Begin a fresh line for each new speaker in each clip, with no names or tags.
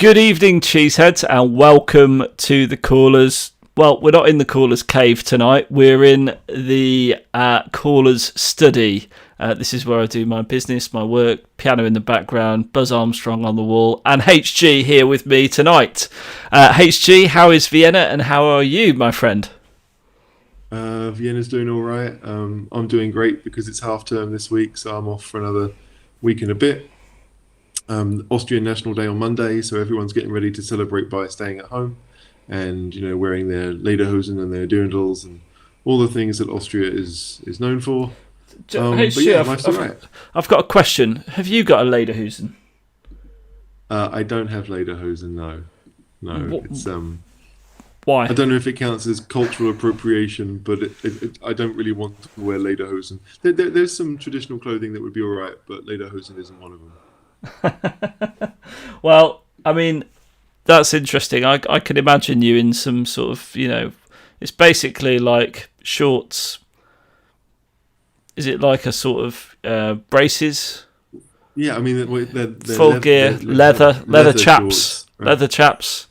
Good evening, cheeseheads, and welcome to the Callers. Well, we're not in the Callers Cave tonight. We're in the Callers Study. This is where I do my business, my work, piano in the background, Buzz Armstrong on the wall, and HG here with me tonight. HG, how is Vienna, and how are you, my friend?
Vienna's doing all right. I'm doing great because it's half term this week, so I'm off for another week and a bit. Austrian National Day on Monday, so everyone's getting ready to celebrate by staying at home and wearing their lederhosen and their dirndls and all the things that Austria is known for. But yeah, life's all right.
I've got a question. Have you got a lederhosen?
I don't have lederhosen, no. It's
Why?
I don't know if it counts as cultural appropriation, but I don't really want to wear lederhosen. There's some traditional clothing that would be all right, but lederhosen isn't one of them.
Well, I mean, that's interesting. I can imagine you in some sort of, it's basically like shorts. Is it like a sort of braces?
Yeah, I mean, they're
full gear, leather chaps,
shorts, right?
Leather chaps,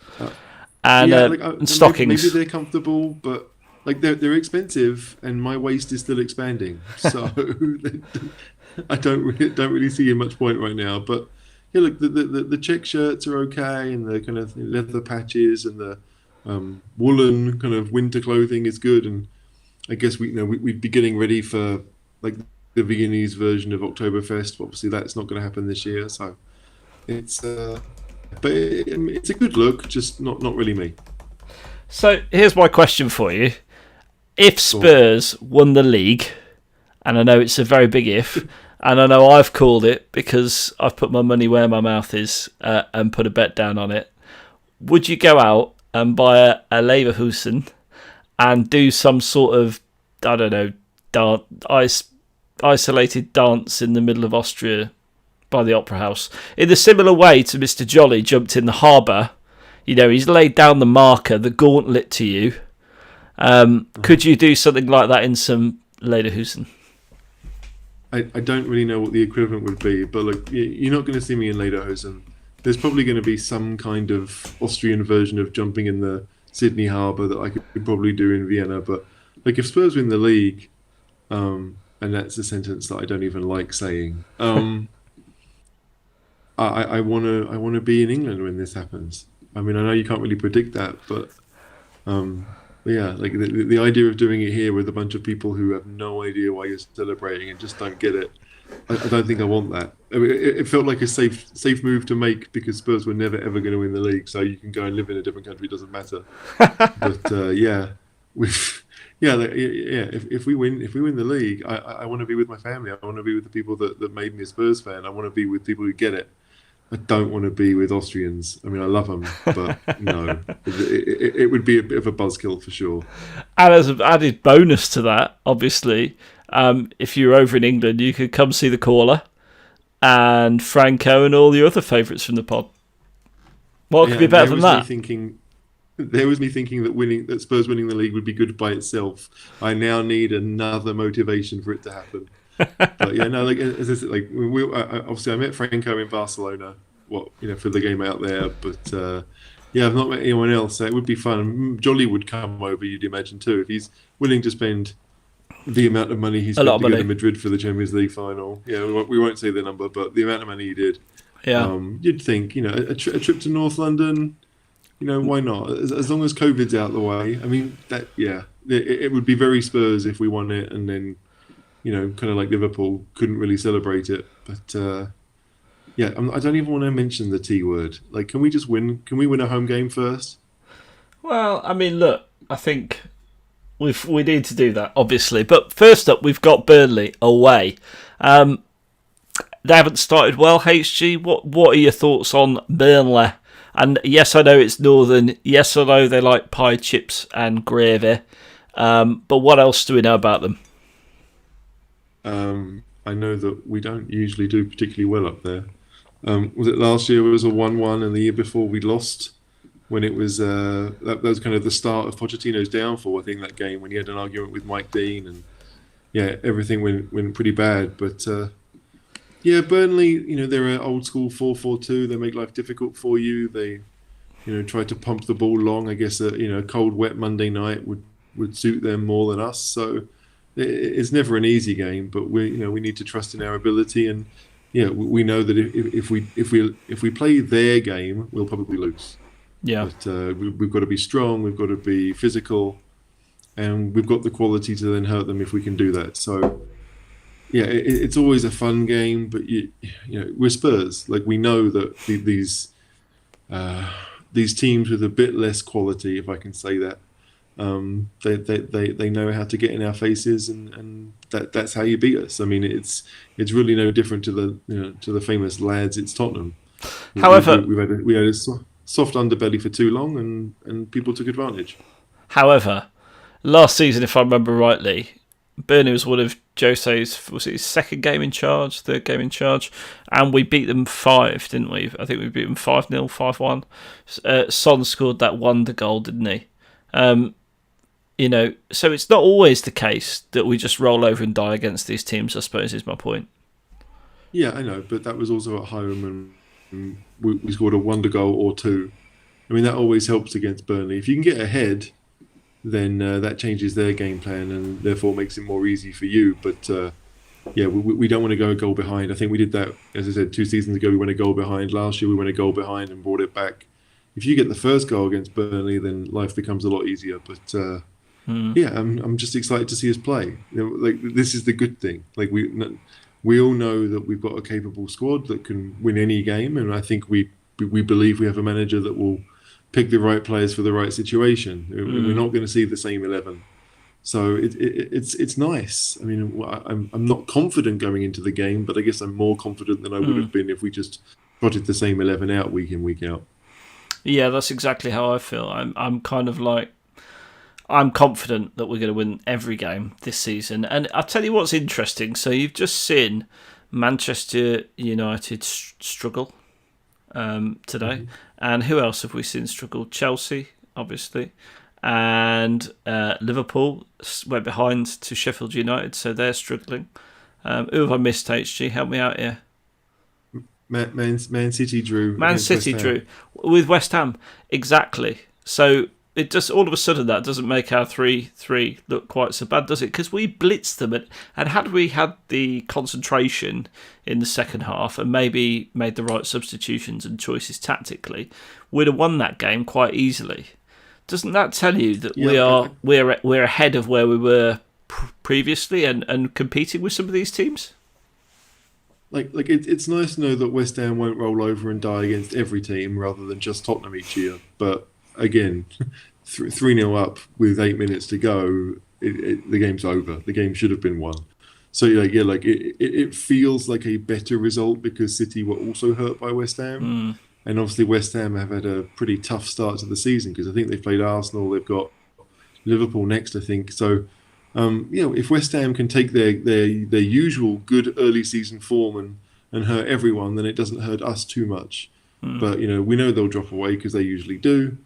and stockings.
Maybe they're comfortable, but they're expensive, and my waist is still expanding, so I don't really see much point right now. But yeah, look, the check shirts are okay, and the kind of leather patches and the woolen kind of winter clothing is good. And I guess we'd be getting ready for like the Viennese version of Oktoberfest. Obviously, that's not going to happen this year, so it's but it's a good look, just not really me.
So here's my question for you: if Spurs won the league, and I know it's a very big if, and I know I've called it because I've put my money where my mouth is and put a bet down on it, would you go out and buy a Leverkusen and do some sort of, I don't know, isolated dance in the middle of Austria by the Opera House? In a similar way to Mr. Jolly jumped in the harbour, he's laid down the marker, the gauntlet to you. Could you do something like that in some Lederhosen?
I don't really know what the equivalent would be, but look, you're not going to see me in lederhosen. There's probably going to be some kind of Austrian version of jumping in the Sydney harbour that I could probably do in Vienna. But like, if Spurs win the league, and that's a sentence that I don't even like saying, I want to be in England when this happens. I mean, I know you can't really predict that, but yeah, like the idea of doing it here with a bunch of people who have no idea why you're celebrating and just don't get it, I don't think I want that. I mean, it felt like a safe move to make because Spurs were never ever going to win the league, so you can go and live in a different country, it doesn't matter. But if we win the league, I want to be with my family. I want to be with the people that made me a Spurs fan. I want to be with people who get it. I don't want to be with Austrians. I mean, I love them, but no, it would be a bit of a buzzkill for sure.
And as an added bonus to that, obviously, if you're over in England, you could come see the Caller and Franco and all the other favourites from the pod. What could be better than that?
There was me thinking that Spurs winning the league would be good by itself. I now need another motivation for it to happen. But yeah, no, obviously I met Franco in Barcelona, for the game out there. But I've not met anyone else. So it would be fun. Jolly would come over, you'd imagine too, if he's willing to spend the amount of money he spent to go to Madrid for the Champions League final. Yeah, we won't say the number, but the amount of money he did.
Yeah,
you'd think a trip to North London. Why not? As long as COVID's out the way. I mean, it would be very Spurs if we won it, and then, kind of like Liverpool couldn't really celebrate it. But I don't even want to mention the T word. Like, can we just win? Can we win a home game first?
Well, I mean, look, I think we need to do that, obviously. But first up, we've got Burnley away. They haven't started well. HG, what are your thoughts on Burnley? And yes, I know it's northern. Yes, I know they like pie, chips and gravy. But what else do we know about them?
I know that we don't usually do particularly well up there. Was it last year? It was a 1-1, and the year before we lost when it was that was kind of the start of Pochettino's downfall. I think that game when he had an argument with Mike Dean, and everything went pretty bad. But Yeah, Burnley, they're an old school 4-4-2. They make life difficult for you. They, try to pump the ball long. I guess a cold, wet Monday night would suit them more than us. So it's never an easy game, but we need to trust in our ability. And yeah, we know that if we play their game, we'll probably lose.
Yeah.
But we've got to be strong. We've got to be physical, and we've got the quality to then hurt them if we can do that. So yeah, it's always a fun game, but we're Spurs. Like, we know that these teams with a bit less quality, if I can say that, they know how to get in our faces, and that's how you beat us. I mean, it's really no different to the famous lads. It's Tottenham.
However,
we had a soft underbelly for too long, and people took advantage.
However, last season, if I remember rightly, Burnley was one of Jose's, was it his second game in charge, third game in charge, and we beat them 5, didn't we? I think we beat them 5-0, 5-1. Son scored that wonder goal, didn't he? So it's not always the case that we just roll over and die against these teams, I suppose, is my point.
Yeah, I know, but that was also at home, and we scored a wonder goal or two. I mean, that always helps against Burnley. If you can get ahead, then that changes their game plan and therefore makes it more easy for you. But yeah, we don't want to go a goal behind. I think we did that, as I said, 2 seasons ago. We went a goal behind. Last year we went a goal behind and brought it back. If you get the first goal against Burnley, then life becomes a lot easier. But yeah, I'm just excited to see us play. Like, this is the good thing. Like, we all know that we've got a capable squad that can win any game, and I think we believe we have a manager that will pick the right players for the right situation. We're not going to see the same 11, so it's nice. I mean, I'm not confident going into the game, but I guess I'm more confident than I would have been if we just trotted the same 11 out week in, week out.
Yeah, that's exactly how I feel. I'm kind of like, I'm confident that we're going to win every game this season. And I'll tell you what's interesting. So you've just seen Manchester United struggle today. And who else have we seen struggle? Chelsea, obviously. And Liverpool went behind to Sheffield United, so they're struggling. Who have I missed, HG? Help me out here.
Man City drew.
Man City drew with West Ham. Exactly. So it just, all of a sudden, that doesn't make our 3-3 look quite so bad, does it? Because we blitzed them. And had we had the concentration in the second half and maybe made the right substitutions and choices tactically, we'd have won that game quite easily. Doesn't that tell you that we're ahead of where we were previously and competing with some of these teams?
It's nice to know that West Ham won't roll over and die against every team rather than just Tottenham each year. But again, 3-0 up with 8 minutes to go, the game's over. The game should have been won. So it feels like a better result because City were also hurt by West Ham. And obviously West Ham have had a pretty tough start to the season because I think they've played Arsenal, they've got Liverpool next, I think. So, if West Ham can take their usual good early season form and hurt everyone, then it doesn't hurt us too much. But, we know they'll drop away because they usually do.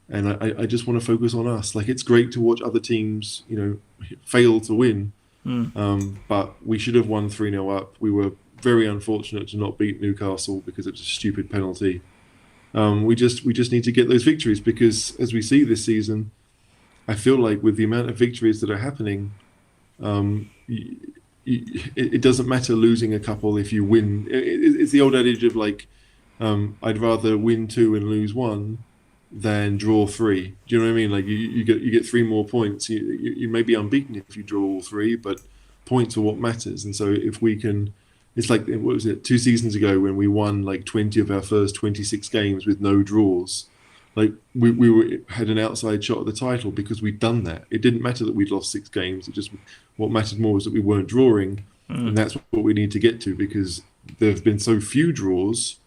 And I just want to focus on us. Like, it's great to watch other teams, fail to win. But we should have won 3-0 up. We were very unfortunate to not beat Newcastle because it was a stupid penalty. We just need to get those victories because, as we see this season, I feel like with the amount of victories that are happening, it doesn't matter losing a couple if you win. It's the old adage of I'd rather win 2 and lose 1 than draw 3. Do you know what I mean? Like you get 3 more points. You may be unbeaten if you draw all 3, but points are what matters. And so if we can. It's like, what was it, 2 seasons ago when we won 20 of our first 26 games with no draws. Like we had an outside shot at the title because we'd done that. It didn't matter that we'd lost 6 games. It just, what mattered more was that we weren't drawing, and that's what we need to get to because there have been so few draws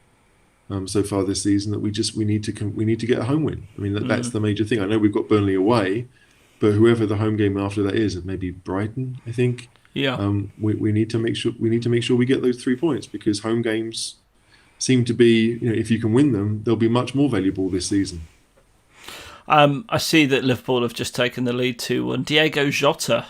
so far this season that we need to get a home win. I mean that's the major thing. I know we've got Burnley away, but whoever the home game after that is, maybe Brighton, I think. Yeah. We need to make sure we get those 3 points because home games seem to be, if you can win them, they'll be much more valuable this season.
I see that Liverpool have just taken the lead 2-1. Diego Jota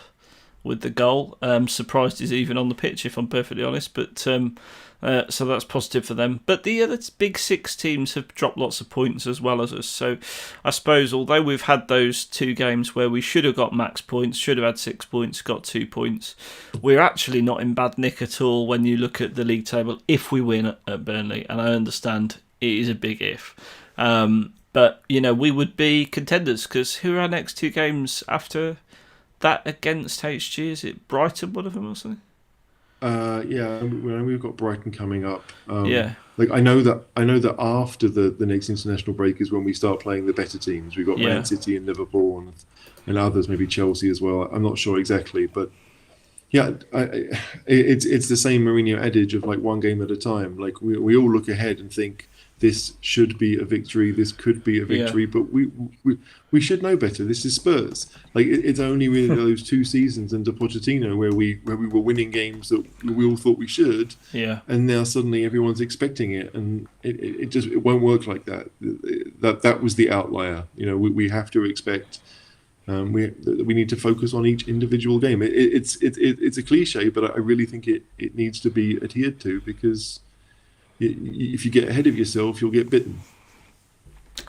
with the goal. Surprised he's even on the pitch, if I'm perfectly honest. But so that's positive for them. But the other big 6 teams have dropped lots of points as well as us. So I suppose although we've had those 2 games where we should have got max points, should have had 6 points, got 2 points, we're actually not in bad nick at all when you look at the league table if we win at Burnley. And I understand it is a big if. But, we would be contenders because who are our next 2 games after that against HG? Is it Brighton, one of them or something?
We've got Brighton coming up.
Yeah.
I know that after the next international break is when we start playing the better teams. We've got Man City and Liverpool and others, maybe Chelsea as well. I'm not sure exactly, but yeah, it's the same Mourinho adage of one game at a time. We all look ahead and think this should be a victory, this could be a victory, but we should know better. This is Spurs. It's only really those 2 seasons under Pochettino where we were winning games that we all thought we should, and now suddenly everyone's expecting it, and it won't work like that. That was the outlier. We have to expect. We need to focus on each individual game. It's a cliche, but I really think it needs to be adhered to because if you get ahead of yourself, you'll get bitten.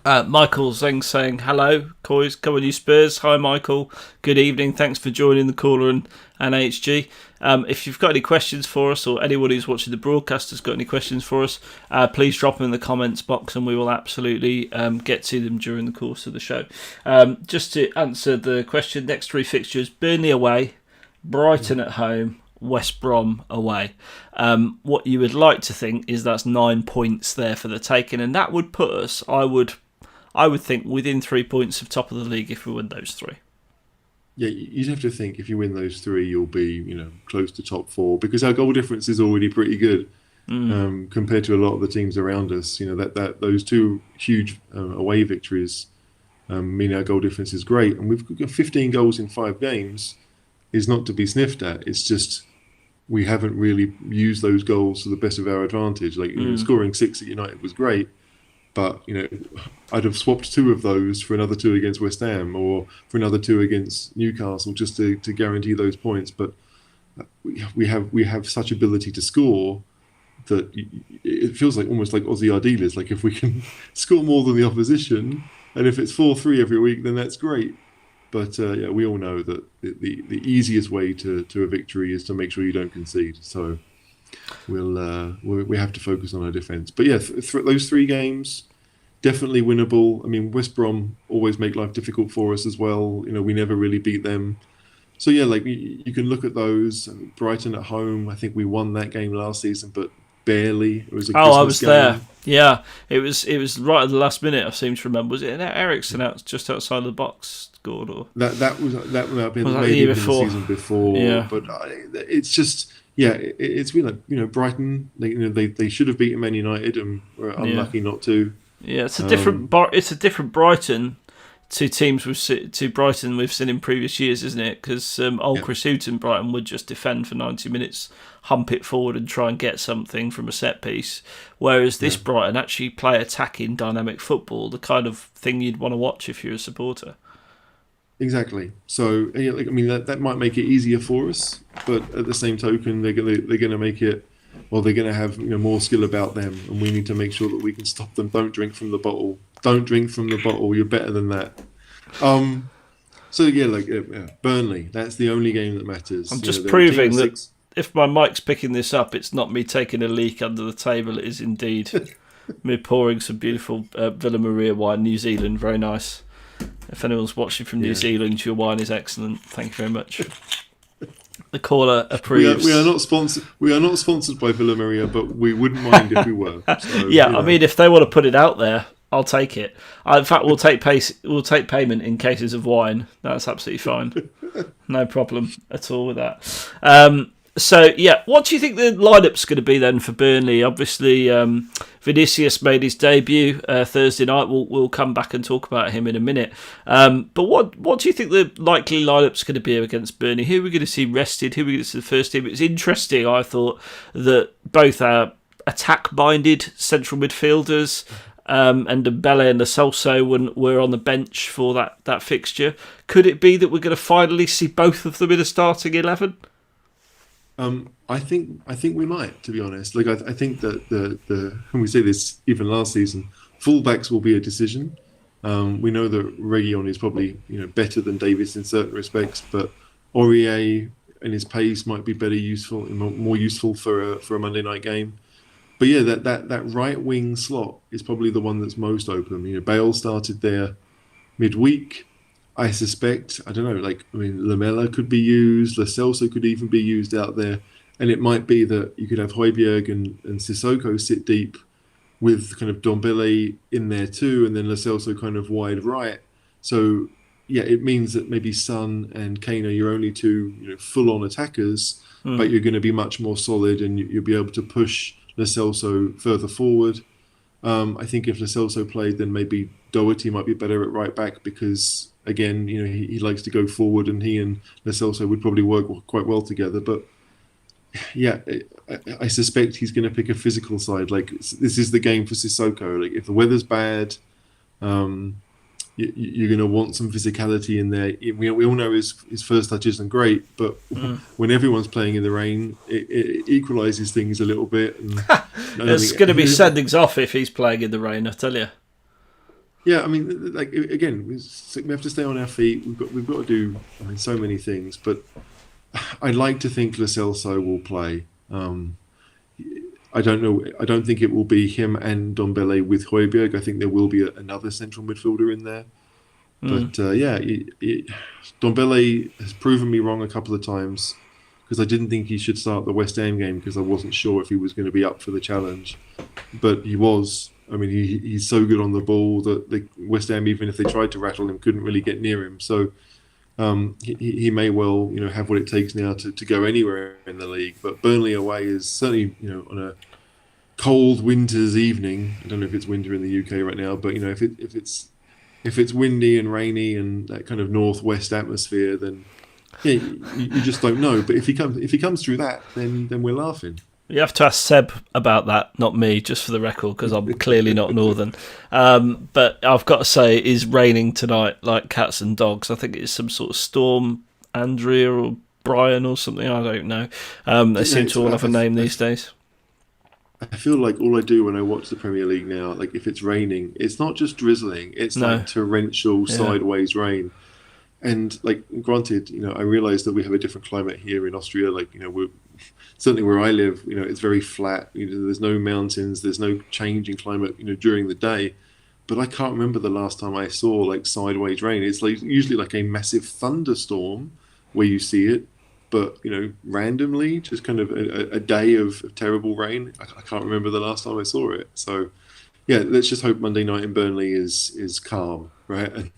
Michael Zeng saying, hello, Coys, come on you Spurs. Hi, Michael. Good evening. Thanks for joining the caller and HG. If you've got any questions for us or anyone who's watching the broadcast has got any questions for us, please drop them in the comments box and we will absolutely get to them during the course of the show. Just to answer the question, next 3 fixtures, Burnley away, Brighton at home, West Brom away. What you would like to think is that's 9 points there for the taking, and that would put us, I would think, within 3 points of top of the league if we win those 3.
Yeah, you'd have to think if you win those 3, you'll be close to top 4 because our goal difference is already pretty good compared to a lot of the teams around us. That those 2 huge away victories mean our goal difference is great, and we've got 15 goals in 5 games. Is not to be sniffed at. It's just we haven't really used those goals to the best of our advantage. Scoring 6 at United was great, but I'd have swapped 2 of those for another 2 against West Ham or for another 2 against Newcastle just to guarantee those points. But we have such ability to score that it feels almost like Aussie Ardiles. If we can score more than the opposition, and if it's 4-3 every week, then that's great. But we all know that the easiest way to a victory is to make sure you don't concede. So we have to focus on our defence. But those 3 games, definitely winnable. I mean, West Brom always make life difficult for us as well. We never really beat them. So you can look at those. Brighton at home, I think we won that game last season, but barely. It was a Christmas
I was
game.
there. Yeah, it was right at the last minute. I seem to remember. Was it Ericsson out just outside the box? Scored, or
that might have been
was that
maybe
the
the season before.
Yeah.
But it's just it's been Brighton. They should have beaten Man United and were unlucky not to.
Yeah, it's a different Brighton to Brighton we've seen in previous years, isn't it? Because Chris Hughton Brighton would just defend for 90 minutes, hump it forward and try and get something from a set piece, whereas this Brighton actually play attacking, dynamic football, the kind of thing you'd want to watch if you're a supporter.
Exactly. So that might make it easier for us, but at the same token, they're gonna make it. Well, they're gonna have more skill about them, and we need to make sure that we can stop them. Don't drink from the bottle. Don't drink from the bottle. You're better than that. Burnley. That's the only game that matters.
I'm just proving that if my mic's picking this up, it's not me taking a leak under the table. It is indeed me pouring some beautiful Villa Maria wine, New Zealand. Very nice. If anyone's watching from New Zealand, your wine is excellent. Thank you very much. The caller approves.
We are not sponsored. We are not sponsored by Villa Maria, but we wouldn't mind if we were. So,
I mean, if they want to put it out there, I'll take it. In fact, we'll take payment in cases of wine. That's absolutely fine. No problem at all with that. What do you think the lineup's going to be then for Burnley? Obviously, Vinicius made his debut Thursday night. We'll come back and talk about him in a minute. But what do you think the likely lineup's going to be against Burnley? Who are we going to see rested? Who are we going to see the first team? It's interesting, I thought, that both our attack-minded central midfielders and Dembele and Lo Celso were on the bench for that fixture. Could it be that we're going to finally see both of them in a starting 11?
I think we might, to be honest. Like I think that the and we say this even last season, fullbacks will be a decision. We know that Reguilon is probably better than Davis in certain respects, but Aurier and his pace might be more useful for a Monday night game. But yeah, that right wing slot is probably the one that's most open. Bale started there midweek. I suspect, I don't know, Lamela could be used, Lo Celso could even be used out there. And it might be that you could have Højbjerg and Sissoko sit deep with kind of Dombele in there too, and then Lo Celso kind of wide right. So, yeah, it means that maybe Son and Kane are your only two full-on attackers, but you're going to be much more solid and you'll be able to push Lo Celso further forward. I think if Lo Celso played, then maybe Doherty might be better at right back because, again, he likes to go forward, and he and Lo Celso would probably work quite well together. But yeah, I suspect he's going to pick a physical side. Like, this is the game for Sissoko. Like, if the weather's bad, you're going to want some physicality in there. We all know his first touch isn't great, but when everyone's playing in the rain, it equalises things a little bit. And
There's going to be sendings off if he's playing in the rain, I tell you.
Yeah, I mean, like, again, we have to stay on our feet. We've got to do so many things, but I'd like to think Lo Celso will play. I don't know. I don't think it will be him and Dombele with Højbjerg. I think there will be another central midfielder in there. But Dombele has proven me wrong a couple of times because I didn't think he should start the West Ham game because I wasn't sure if he was going to be up for the challenge. But he was. I mean, he's so good on the ball that the West Ham, even if they tried to rattle him, couldn't really get near him. So he may well, have what it takes now to go anywhere in the league. But Burnley away is certainly, on a cold winter's evening. I don't know if it's winter in the UK right now, but if it's windy and rainy and that kind of northwest atmosphere, then yeah, you just don't know. But if he comes through that, then we're laughing.
You have to ask Seb about that, not me, just for the record, because I'm clearly not northern. But I've got to say, it is raining tonight like cats and dogs. I think it's some sort of storm, Andrea or Brian or something. I don't know. They seem to all have a name these days.
I feel like all I do when I watch the Premier League now, like if it's raining, it's not just drizzling; it's like torrential sideways rain. And like, granted, I realise that we have a different climate here in Austria. Like, we're certainly where I live. It's very flat. There's no mountains. There's no change in climate. During the day. But I can't remember the last time I saw like sideways rain. It's like usually like a massive thunderstorm where you see it, but randomly, just kind of a day of terrible rain. I can't remember the last time I saw it. So, yeah, let's just hope Monday night in Burnley is calm, right?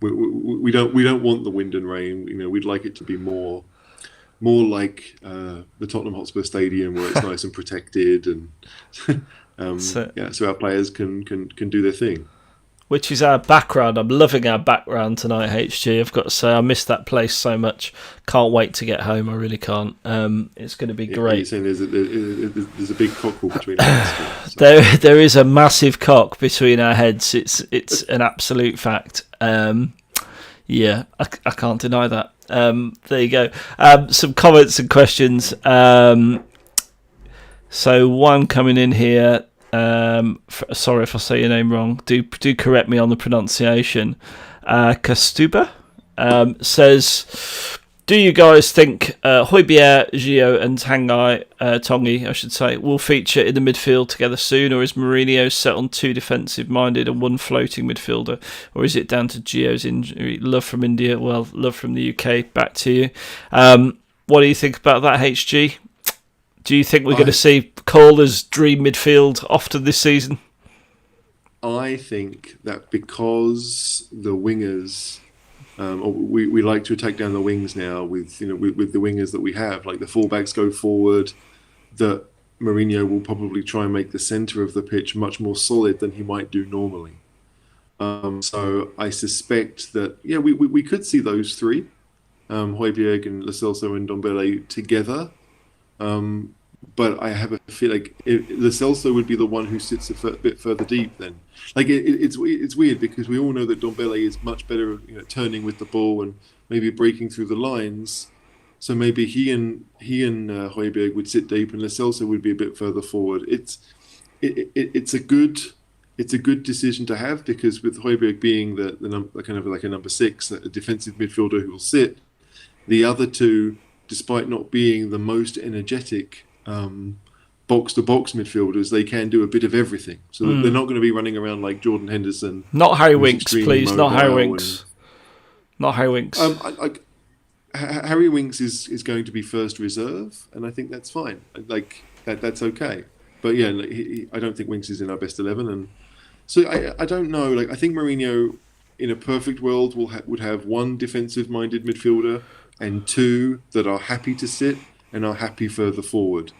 We don't want the wind and rain. We'd like it to be more like the Tottenham Hotspur Stadium, where it's nice and protected, and so our players can do their thing.
Which is our background. I'm loving our background tonight, HG. I've got to say, I miss that place so much. Can't wait to get home. I really can't. It's going to be great.
You're saying there's a big cockle between our heads.
So. There is a massive cock between our heads. It's an absolute fact. Yeah, I can't deny that. There you go. Some comments and questions. So one coming in here. Sorry if I say your name wrong. Do correct me on the pronunciation. Kastuba says, do you guys think Højbjerg, Gio and Tongi, I should say, will feature in the midfield together soon, or is Mourinho set on two defensive-minded and one floating midfielder, or is it down to Gio's injury? Love from India, well, love from the UK. Back to you. What do you think about that, HG? Do you think we're going to see Calder's dream midfield often this season?
I think that because the wingers, we like to attack down the wings now with the wingers that we have, like the fullbacks go forward, that Mourinho will probably try and make the centre of the pitch much more solid than he might do normally. So I suspect that we could see those three, Højbjerg and Lo Celso and Dombele together. but I have a feel like Lo Celso would be the one who sits a bit further deep. Then, like it's weird because we all know that Dombele is much better, turning with the ball and maybe breaking through the lines. So maybe he and Højbjerg would sit deep, and Lo Celso would be a bit further forward. It's a good decision to have, because with Højbjerg being the kind of like a number six, a defensive midfielder who will sit, the other two, despite not being the most energetic box-to-box midfielders, they can do a bit of everything. So they're not going to be running around like Jordan Henderson.
Not Harry Winks, please. Not Harry Winks. Not Harry Winks.
Harry Winks is going to be first reserve, and I think that's fine. Like that's okay. But yeah, I don't think Winks is in our best 11, and so I don't know. Like, I think Mourinho, in a perfect world, would have one defensive-minded midfielder and two that are happy to sit and are happy further forward.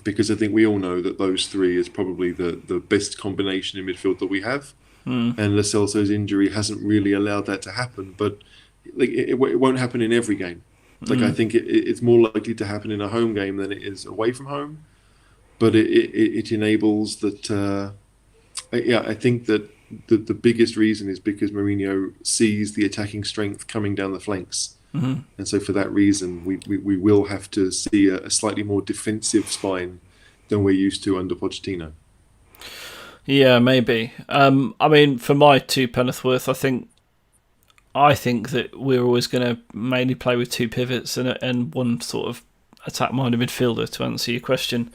Because I think we all know that those three is probably the best combination in midfield that we have. And Lo Celso's injury hasn't really allowed that to happen. But like it won't happen in every game. Like I think it's more likely to happen in a home game than it is away from home. But it enables that. I think that the biggest reason is because Mourinho sees the attacking strength coming down the flanks. And so for that reason, we will have to see a slightly more defensive spine than we're used to under Pochettino.
Yeah, maybe. I mean, for my two penneth worth, I think that we're always going to mainly play with two pivots and one sort of attack-minded midfielder, to answer your question.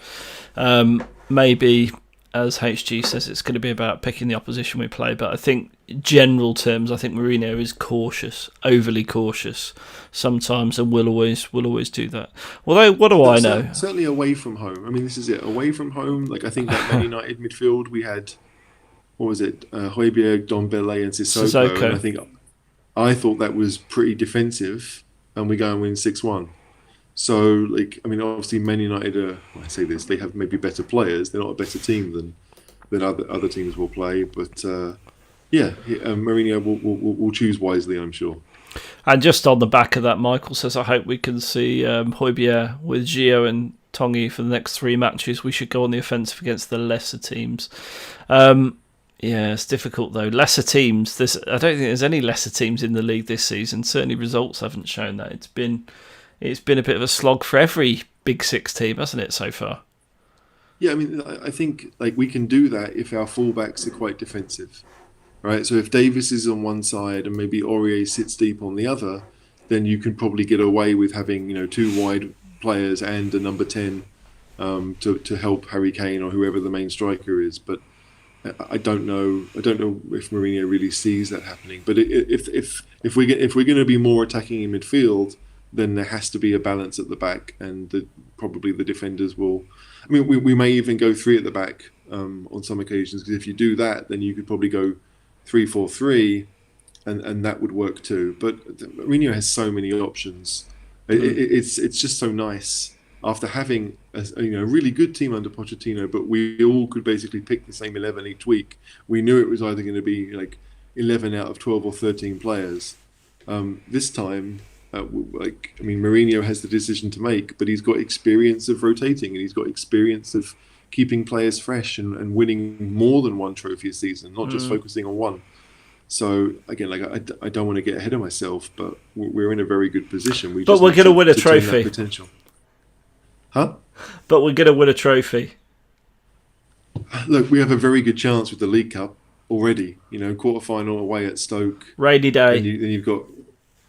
Maybe, as HG says, it's going to be about picking the opposition we play, but I think, in general terms, I think Mourinho is cautious, overly cautious sometimes, and will always do that. Although, what do I know?
Certainly away from home. I mean, this is it. Away from home, like I think that Man United midfield, we had, what was it, Højbjerg, Dombele and Sissoko. And I thought that was pretty defensive, and we go and win 6-1. So, like, I mean, obviously, Man United I say this, they have maybe better players. They're not a better team than other teams will play. But Mourinho will choose wisely, I'm sure.
And just on the back of that, Michael says, I hope we can see Højbjerg with Gio and Tongi for the next 3 matches. We should go on the offensive against the lesser teams. Yeah, it's difficult though. Lesser teams. I don't think there's any lesser teams in the league this season. Certainly, results haven't shown that. It's been a bit of a slog for every Big Six team, hasn't it, so far?
Yeah, I mean, I think like we can do that if our fullbacks are quite defensive, right? So if Davis is on one side and maybe Aurier sits deep on the other, then you can probably get away with having 2 wide players and a number 10 to help Harry Kane or whoever the main striker is. But I don't know if Mourinho really sees that happening. But if we're going to be more attacking in midfield, then there has to be a balance at the back, and probably the defenders will. I mean, we may even go 3 at the back on some occasions, because if you do that, then you could probably go 3-4-3, and that would work too. But Mourinho has so many options. It's just so nice after having a really good team under Pochettino, but we all could basically pick the same 11 each week. We knew it was either going to be like 11 out of 12 or 13 players. This time. Mourinho has the decision to make, but he's got experience of rotating, and he's got experience of keeping players fresh and winning more than one trophy a season, not just focusing on one. So again, I don't want to get ahead of myself, but we're in a very good position.
We're going to win a trophy.
Potential. Huh?
But we're going to win a trophy.
Look, we have a very good chance with the League Cup already. Quarter-final away at Stoke.
Rainy day.
And you've got.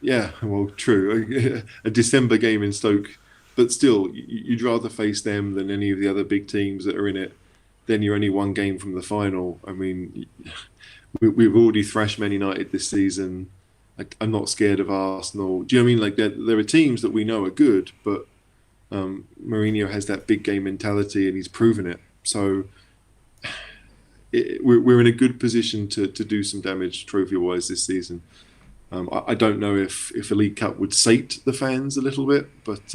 Yeah, well, true. A December game in Stoke. But still, you'd rather face them than any of the other big teams that are in it. Then you're only one game from the final. I mean, we've already thrashed Man United this season. I'm not scared of Arsenal. Do you know what I mean? Like, there are teams that we know are good, but Mourinho has that big game mentality, and he's proven it. So we're in a good position to do some damage trophy-wise this season. I don't know if a League Cup would sate the fans a little bit, but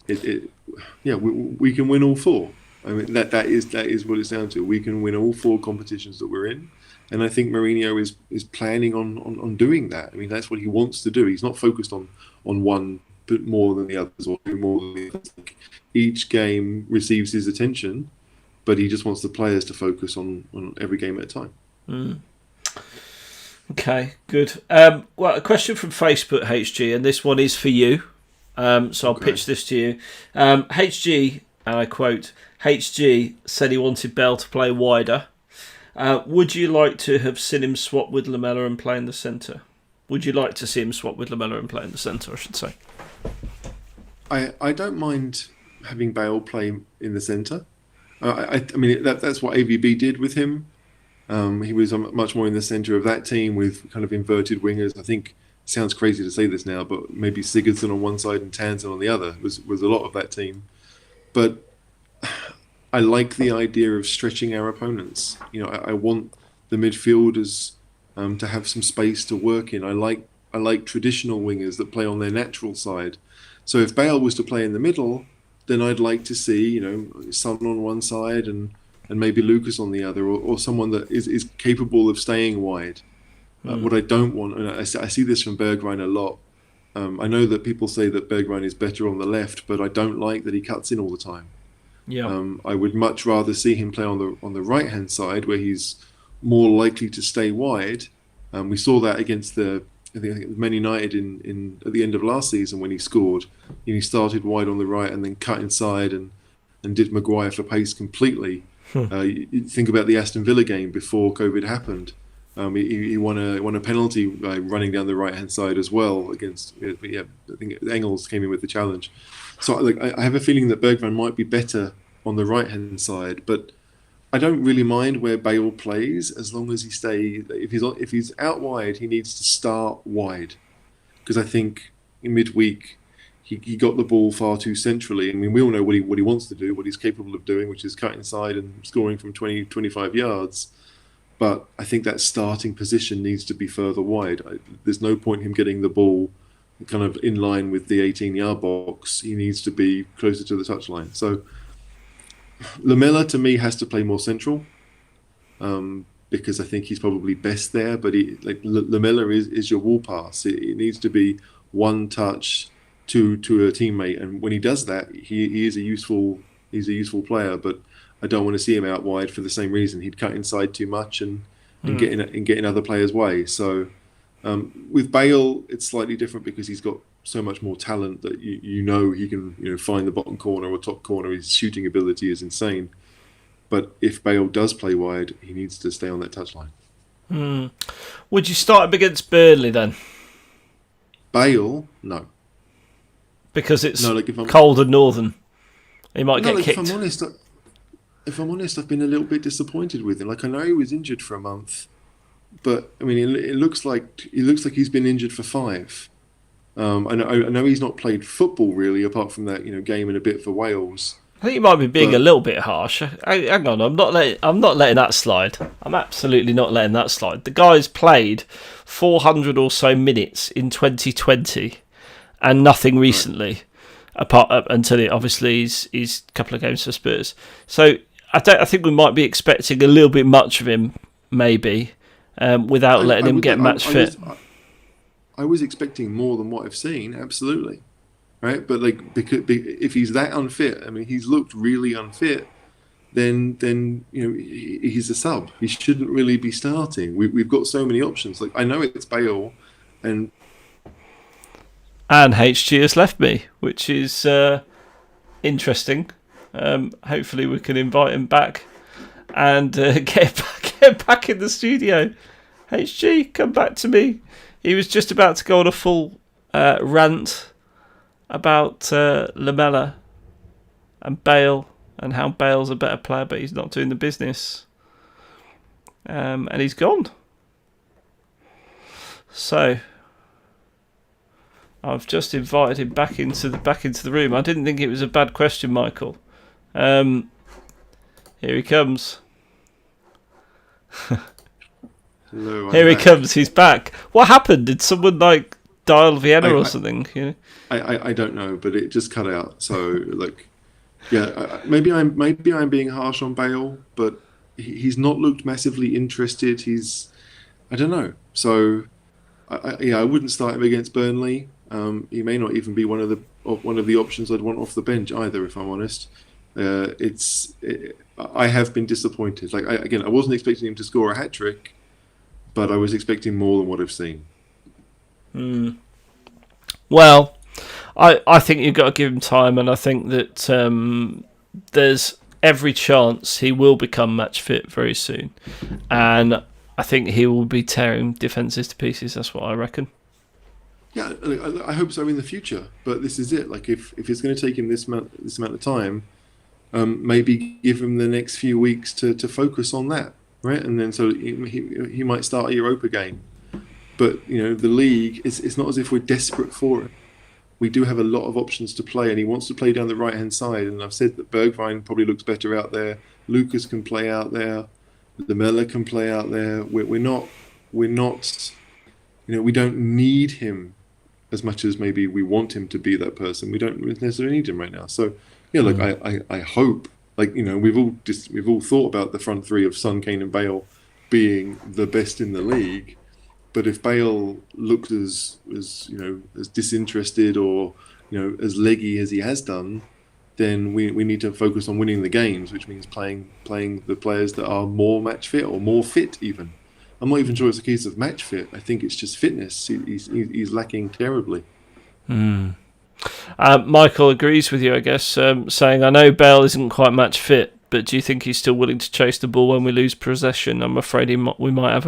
we can win all 4. I mean, that is what it's down to. We can win all 4 competitions that we're in, and I think Mourinho is planning on doing that. I mean, that's what he wants to do. He's not focused on one bit more than the others or do more than the others. Like, each game receives his attention, but he just wants the players to focus on every game at a time.
Mm. Okay, good. Well, a question from Facebook, HG, and this one is for you. So I'll pitch this to you. HG, and I quote, HG said he wanted Bale to play wider. Would you like to have seen him swap with Lamela and play in the centre? Would you like to see him swap with Lamela and play in the centre, I should say?
I don't mind having Bale play in the centre. I mean, that's what AVB did with him. He was much more in the centre of that team with kind of inverted wingers. I think it sounds crazy to say this now, but maybe Sigurdsson on one side and Townsend on the other was a lot of that team. But I like the idea of stretching our opponents. You know, I want the midfielders to have some space to work in. I like traditional wingers that play on their natural side. So if Bale was to play in the middle, then I'd like to see, you know, Son on one side and maybe Lucas on the other, or someone that is capable of staying wide. What I don't want, and I see this from Bergwijn a lot. I know that people say that Bergwijn is better on the left, but I don't like that he cuts in all the time.
Yeah.
I would much rather see him play on the right hand side where he's more likely to stay wide. We saw that against I think Man United in at the end of last season when he scored. He started wide on the right and then cut inside and did Maguire for pace completely. You think about the Aston Villa game before COVID happened. He won a penalty by running down the right hand side as well against. I think Engels came in with the challenge. So I have a feeling that Bergwijn might be better on the right hand side, but I don't really mind where Bale plays as long as he stays. If he's out wide, he needs to start wide, because I think in midweek he got the ball far too centrally. I mean, we all know what he wants to do, what he's capable of doing, which is cut inside and scoring from 20, 25 yards. But I think that starting position needs to be further wide. There's no point him getting the ball kind of in line with the 18-yard box. He needs to be closer to the touchline. So Lamela, to me, has to play more central because I think he's probably best there. But Lamela is your wall pass. It needs to be one touch to a teammate, and when he does that, he is a useful player. But I don't want to see him out wide for the same reason. He'd cut inside too much and get in other players' way. So with Bale, it's slightly different because he's got so much more talent that you know he can find the bottom corner or top corner. His shooting ability is insane. But if Bale does play wide, he needs to stay on that touchline.
Would you start him against Burnley then?
Bale, no.
Because it's cold and northern. He might get kicked.
If I'm honest, I've been a little bit disappointed with him. I know he was injured for a month, but I mean, it looks like he's been injured for 5. I know he's not played football really, apart from that game and a bit for Wales.
I think you might be being a little bit harsh. Hang on, I'm not letting that slide. I'm absolutely not letting that slide. The guy's played 400 or so minutes in 2020, and nothing recently, until obviously he's a couple of games for Spurs. So I think we might be expecting a little bit much of him, maybe, without letting him get match fit.
I was expecting more than what I've seen, absolutely, right? But because if he's that unfit, I mean, he's looked really unfit. Then he's a sub. He shouldn't really be starting. We've got so many options. I know it's Bale, and
HG has left me, which is interesting. Hopefully, we can invite him back and get back in the studio. HG, come back to me. He was just about to go on a full rant about Lamela and Bale and how Bale's a better player, but he's not doing the business. And he's gone. So I've just invited him back into the room. I didn't think it was a bad question, Michael. Here he comes.
Hello,
Here he comes. He's back. What happened? Did someone dial Vienna or something?
I don't know, but it just cut out. So maybe I'm being harsh on Bale, but he's not looked massively interested. I don't know. So I wouldn't start him against Burnley. He may not even be one of the options I'd want off the bench either, if I'm honest. I have been disappointed. Like I wasn't expecting him to score a hat trick, but I was expecting more than what I've seen.
Well, I think you've got to give him time, and I think that there's every chance he will become match fit very soon, and I think he will be tearing defences to pieces. That's what I reckon.
Yeah, I hope so in the future. But this is it. Like if it's going to take him this amount of time, maybe give him the next few weeks to focus on that, right? And then so he might start a Europa game. But the league, it's not as if we're desperate for it. We do have a lot of options to play, and he wants to play down the right-hand side. And I've said that Bergwijn probably looks better out there. Lucas can play out there. Lamela can play out there. We're not, we don't need him as much as maybe we want him to be that person. We don't necessarily need him right now. So look, I hope, we've all thought about the front three of Son, Kane, and Bale being the best in the league. But if Bale looked as disinterested or as leggy as he has done, then we need to focus on winning the games, which means playing the players that are more match fit or more fit even. I'm not even sure it's a case of match fit. I think it's just fitness. He's lacking terribly.
Michael agrees with you, I guess, saying, I know Bale isn't quite match fit, but do you think he's still willing to chase the ball when we lose possession? I'm afraid we might have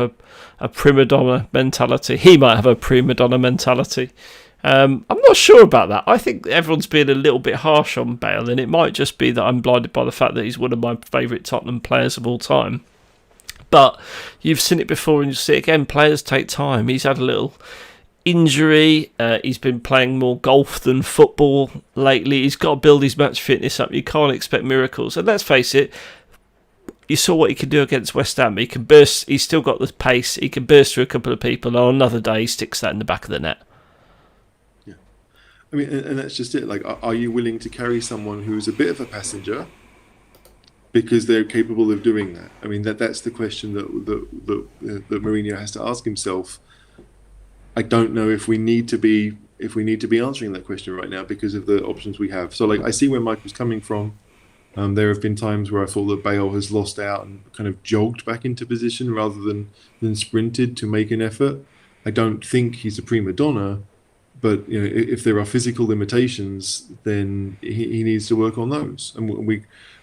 a prima donna mentality. He might have a prima donna mentality. I'm not sure about that. I think everyone's being a little bit harsh on Bale, and it might just be that I'm blinded by the fact that he's one of my favourite Tottenham players of all time. But you've seen it before and you'll see it again. Players take time. He's had a little injury. He's been playing more golf than football lately. He's got to build his match fitness up. You can't expect miracles. And let's face it, you saw what he could do against West Ham. He can burst. He's still got the pace. He can burst through a couple of people. And on another day, he sticks that in the back of the net.
Yeah, I mean, and that's just it. Like, are you willing to carry someone who's a bit of a passenger because they're capable of doing that? I mean, that's the question that Mourinho has to ask himself. I don't know if we need to be answering that question right now because of the options we have. So, I see where Michael's coming from. There have been times where I thought that Bale has lost out and kind of jogged back into position rather than sprinted to make an effort. I don't think he's a prima donna, but if there are physical limitations, then he needs to work on those, and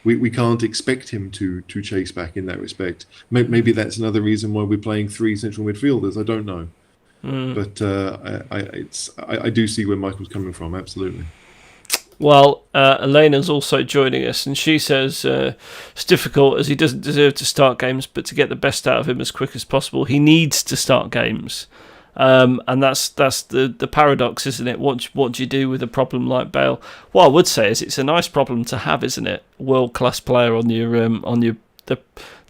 we can't expect him to chase back in that respect. Maybe that's another reason why we're playing three central midfielders. I don't know. But I do see where Michael's coming from, absolutely.
Well, Elena's also joining us, and she says it's difficult as he doesn't deserve to start games, but to get the best out of him as quick as possible, he needs to start games. And that's the paradox, isn't it? What do you do with a problem like Bale? What I would say is it's a nice problem to have, isn't it? World class player on your the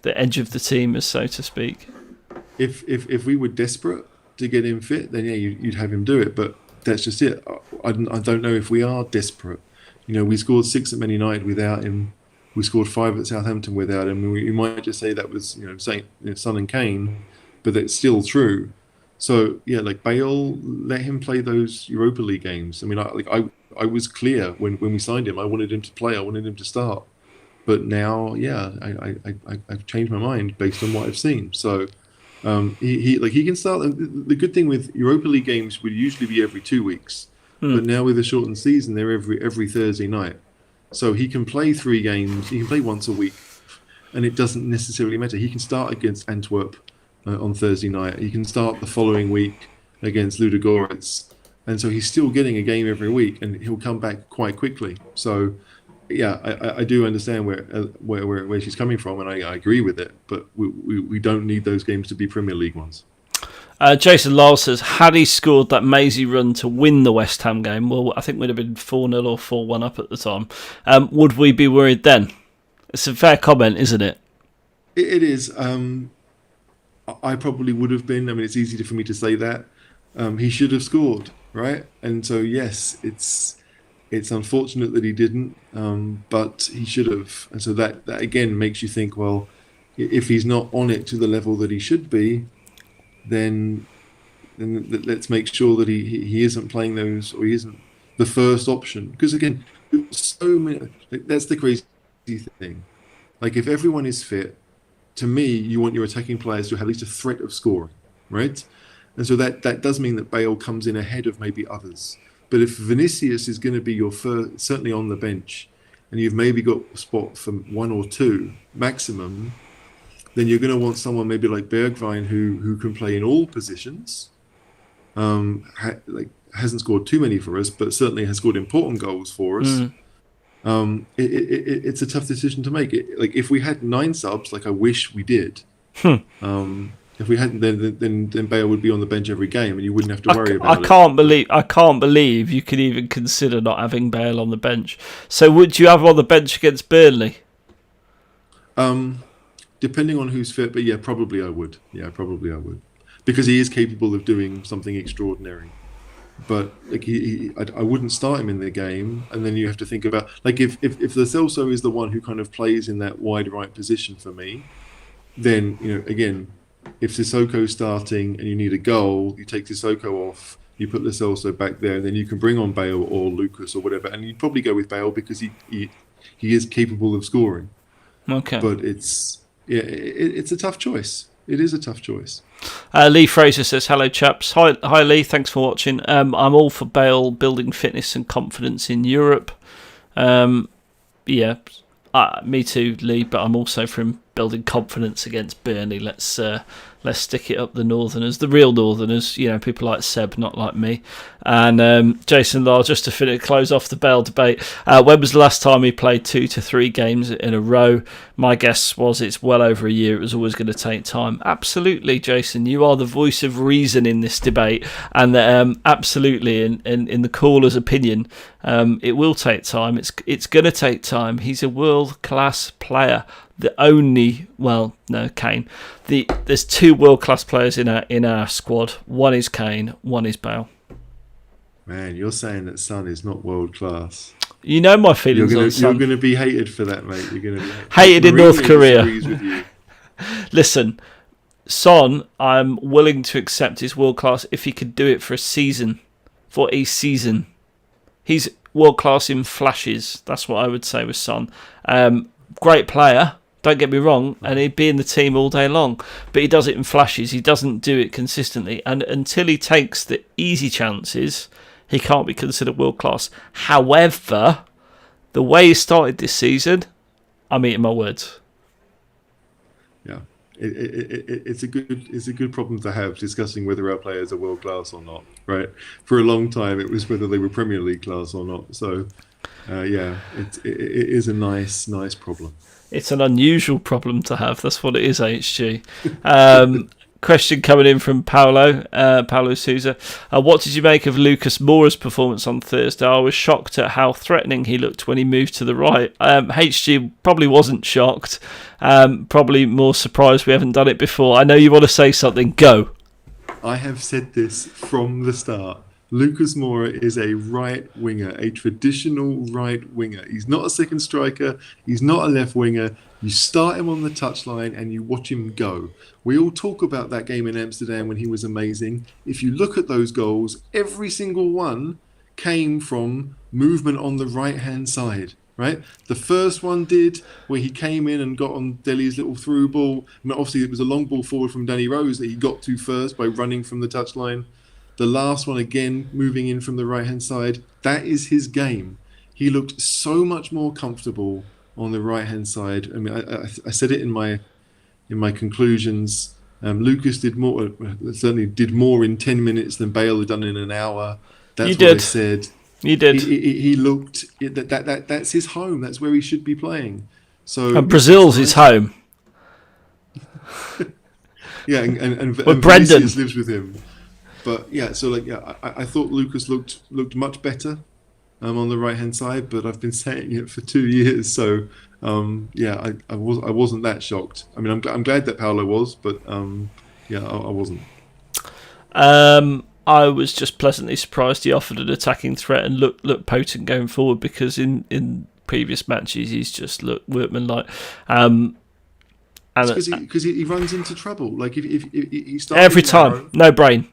edge of the team, as so to speak.
If we were desperate to get him fit, then you'd have him do it. But that's just it. I don't know if we are desperate. We scored 6 at Man United without him. We scored 5 at Southampton without him. You might just say that was Son and Kane, but that's still true. So Bale, let him play those Europa League games. I mean, I was clear when we signed him. I wanted him to play. I wanted him to start. But now, I've changed my mind based on what I've seen. So. He can start. The good thing with Europa League games would usually be every 2 weeks, but now with a shortened season, they're every Thursday night. So he can play 3 games. He can play once a week, and it doesn't necessarily matter. He can start against Antwerp on Thursday night. He can start the following week against Ludogorets, and so he's still getting a game every week, and he'll come back quite quickly. So. Yeah, I do understand where she's coming from, and I agree with it. But we don't need those games to be Premier League ones.
Jason Lyle says, had he scored that mazy run to win the West Ham game, well, I think we'd have been 4-0 or 4-1 up at the time. Would we be worried then? It's a fair comment, isn't it?
It is. I probably would have been. I mean, it's easy for me to say that. He should have scored, right? And so, yes, It's unfortunate that he didn't, but he should have. And so that again makes you think, well, if he's not on it to the level that he should be, then then let's make sure that he isn't playing those, or he isn't the first option. Because again, so many. That's the crazy thing. Like if everyone is fit, to me, you want your attacking players to have at least a threat of scoring, right? And so that does mean that Bale comes in ahead of maybe others. But if Vinicius is going to be your first, certainly on the bench, and you've maybe got a spot for one or two maximum, then you're going to want someone maybe like Bergwijn who can play in all positions. Hasn't scored too many for us, but certainly has scored important goals for us. It's a tough decision to make. Like if we had 9 subs, like I wish we did. If we hadn't, then Bale would be on the bench every game, and you wouldn't have to worry about it.
I can't believe you could even consider not having Bale on the bench. So would you have him on the bench against Burnley?
Depending on who's fit, but yeah, probably I would. Yeah, probably I would, because he is capable of doing something extraordinary. But like I wouldn't start him in the game, and then you have to think about like if the Celso is the one who kind of plays in that wide right position for me, then again, if Sissoko's starting and you need a goal, you take Sissoko off, you put Lo Celso back there, and then you can bring on Bale or Lucas or whatever, and you'd probably go with Bale because he is capable of scoring.
Okay,
but it's a tough choice. It is a tough choice.
Lee Fraser says, hello chaps. Hi Lee, thanks for watching. I'm all for Bale building fitness and confidence in Europe. Me too, Lee, but I'm also for him building confidence against Burnley. Let's stick it up the Northerners, the real Northerners, people like Seb, not like me. And Jason Lyle, just to close off the Bale debate, when was the last time he played 2 to 3 games in a row? My guess was it's well over a year. It was always going to take time. Absolutely, Jason, you are the voice of reason in this debate, and absolutely, in the caller's opinion, it will take time. It's going to take time. He's a world-class player. Kane. There's 2 world-class players in our squad. One is Kane, one is Bale.
Man, you're saying that Son is not world-class.
You know my feelings on Son.
You're going to be hated for that, mate. You're going to be
hated in North Korea.
With you.
Listen, Son, I'm willing to accept his world-class if he could do it for a season. He's world-class in flashes. That's what I would say with Son. Great player. Don't get me wrong, and he'd be in the team all day long. But he does it in flashes. He doesn't do it consistently. And until he takes the easy chances, he can't be considered world-class. However, the way he started this season, I'm eating my words.
Yeah, it's a good problem to have, discussing whether our players are world-class or not, right? For a long time, it was whether they were Premier League class or not. So, it is a nice problem.
It's an unusual problem to have. That's what it is, HG. Question coming in from Paulo Souza. What did you make of Lucas Moura's performance on Thursday? I was shocked at how threatening he looked when he moved to the right. HG probably wasn't shocked. Probably more surprised we haven't done it before. I know you want to say something. Go.
I have said this from the start. Lucas Moura is a right winger, a traditional right winger. He's not a second striker. He's not a left winger. You start him on the touchline and you watch him go. We all talk about that game in Amsterdam when he was amazing. If you look at those goals, every single one came from movement on the right-hand side, right? The first one did, where he came in and got on Dele's little through ball. And obviously, it was a long ball forward from Danny Rose that he got to first by running from the touchline. The last one, again, moving in from the right-hand side. That is his game. He looked so much more comfortable on the right-hand side. I mean, I said it in my conclusions. Lucas did more, certainly did more in 10 minutes than Bale had done in an hour. That's what I said.
You did.
He looked, that's his home. That's where he should be playing. So
and Brazil's his home.
Yeah, and
Brendan
lives with him. But yeah, so I thought Lucas looked much better on the right hand side, but I've been saying it for 2 years, so I wasn't that shocked. I mean, I'm glad that Paulo was, but I wasn't.
I was just pleasantly surprised he offered an attacking threat and looked potent going forward, because in previous matches he's just looked workmanlike.
Because he runs into trouble. Like if he starts
every time, no brain.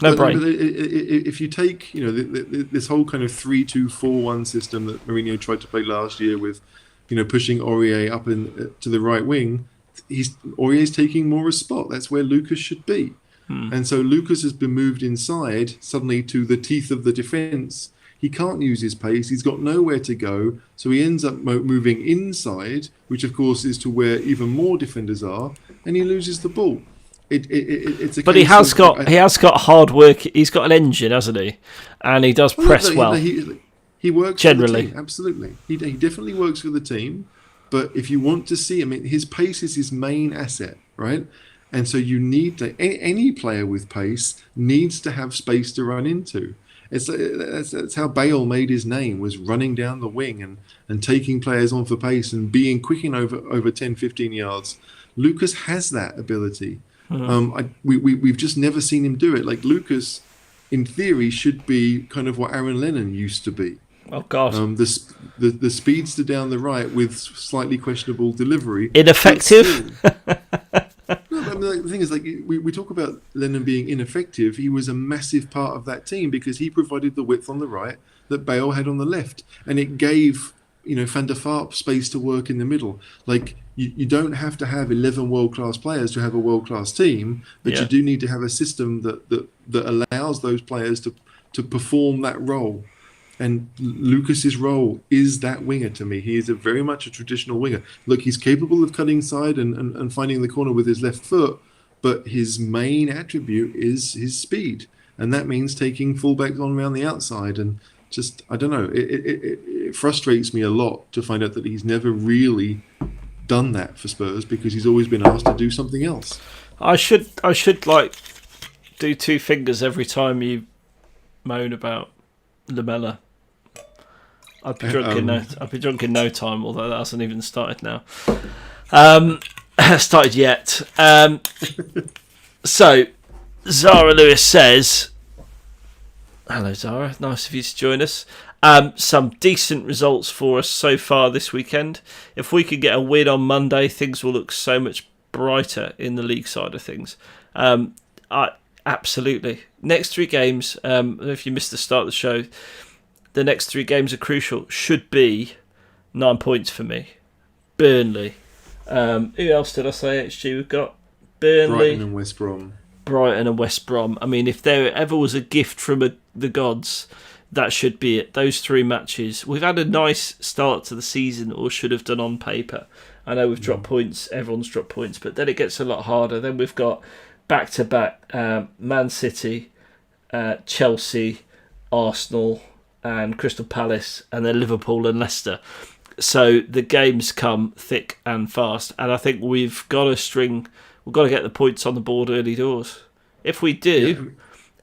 No
But
brain.
if you take, this whole kind of 3-2-4-1 system that Mourinho tried to play last year with, pushing Aurier up to the right wing, Aurier's taking more a spot. That's where Lucas should be. And so Lucas has been moved inside suddenly to the teeth of the defence. He can't use his pace. He's got nowhere to go. So he ends up moving inside, which of course is to where even more defenders are, and he loses the ball. It's a
But he has got hard work. He's got an engine, hasn't he? And he does press well.
He works
generally.
for the team, absolutely. He definitely works for the team. But if you want to see, his pace is his main asset, right? And so you need any player with pace needs to have space to run into. That's how Bale made his name, was running down the wing and taking players on for pace and being quick in over 10, 15 yards. Lucas has that ability. We've just never seen him do it. Like, Lucas, in theory, should be kind of what Aaron Lennon used to be.
Oh God!
The speedster down the right with slightly questionable delivery.
Ineffective.
The thing is, like, we talk about Lennon being ineffective. He was a massive part of that team because he provided the width on the right that Bale had on the left, and it gave Van der Vaart space to work in the middle. Like, you don't have to have 11 world-class players to have a world-class team, but you do need to have a system that allows those players to perform that role. And Lucas's role is that winger to me. He is very much a traditional winger. Look, he's capable of cutting inside and finding the corner with his left foot, but his main attribute is his speed. And that means taking fullbacks on around the outside. And just, I don't know, it frustrates me a lot to find out that he's never really done that for Spurs, because he's always been asked to do something else.
I should like do two fingers every time you moan about Lamella. I'd be drunk in no time, although that hasn't even started now. Started yet. So Zara Lewis says, hello Zara, nice of you to join us. Some decent results for us so far this weekend. If we could get a win on Monday, things will look so much brighter in the league side of things. Absolutely. Next three games, I don't know if you missed the start of the show, the next three games are crucial. Should be 9 points for me. Burnley. Who else did I say, HG? We've got Burnley.
Brighton and West Brom.
I mean, if there ever was a gift from the gods, that should be it. Those three matches. We've had a nice start to the season, or should have done on paper. I know we've dropped points. Everyone's dropped points. But then it gets a lot harder. Then we've got back-to-back Man City, Chelsea, Arsenal and Crystal Palace, and then Liverpool and Leicester. So the games come thick and fast, and I think we've got to get the points on the board early doors. If we do,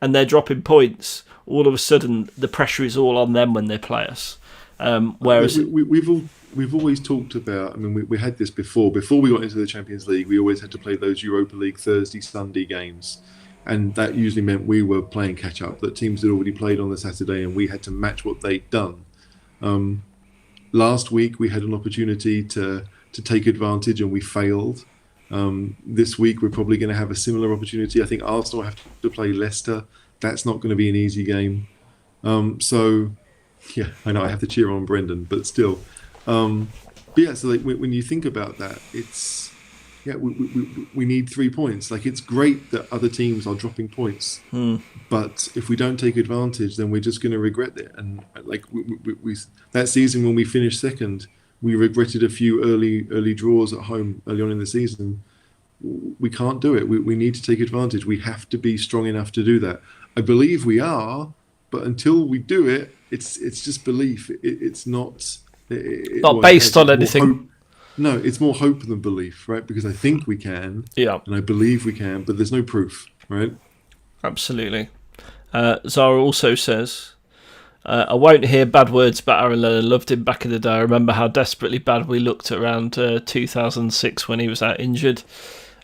and they're dropping points, all of a sudden the pressure is all on them when they play us. Whereas
we've always talked about, I mean, we had this before we got into the Champions League. We always had to play those Europa League Thursday, Sunday games. And that usually meant we were playing catch-up, that teams had already played on the Saturday and we had to match what they'd done. Last week, we had an opportunity to take advantage and we failed. This week, we're probably going to have a similar opportunity. I think Arsenal have to play Leicester. That's not going to be an easy game. So, yeah, I know I have to cheer on Brendan, but still. But yeah, so like, when you think about that, it's... Yeah, we need 3 points. Like, it's great that other teams are dropping points, but if we don't take advantage, then we're just going to regret it. And like we that season when we finished second, we regretted a few early draws at home early on in the season. We can't do it. We need to take advantage. We have to be strong enough to do that. I believe we are, but until we do it, it's just belief. It's not
based on anything.
No, it's more hope than belief, right? Because I think we can, and I believe we can, but there's no proof, right?
Absolutely. Zara also says, I won't hear bad words about Aaron Lennon. Loved him back in the day. I remember how desperately bad we looked around 2006 when he was out injured.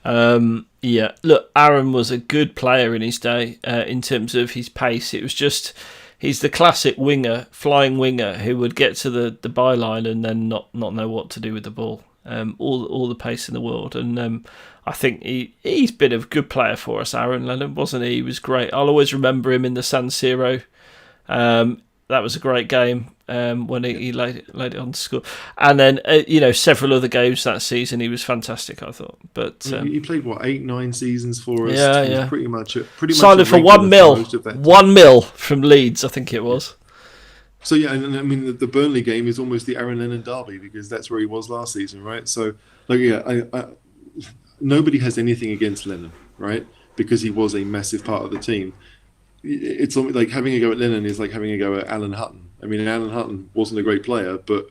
Look, Aaron was a good player in his day in terms of his pace. It was just... He's the classic winger, flying winger, who would get to the byline and then not know what to do with the ball. all the pace in the world. And I think he's been a good player for us, Aaron Lennon, wasn't he? He was great. I'll always remember him in the San Siro. That was a great game when he laid it on to score. And then, several other games that season, he was fantastic, I thought. But
he played, 8-9 seasons for us?
Yeah,
he
yeah.
Was pretty much
signed him for £1 million. £1 million from Leeds, I think it was.
So, yeah, and I mean, the Burnley game is almost the Aaron Lennon derby because that's where he was last season, right? So, nobody has anything against Lennon, right? Because he was a massive part of the team. It's like having a go at Lennon is like having a go at Alan Hutton. I mean, Alan Hutton wasn't a great player, but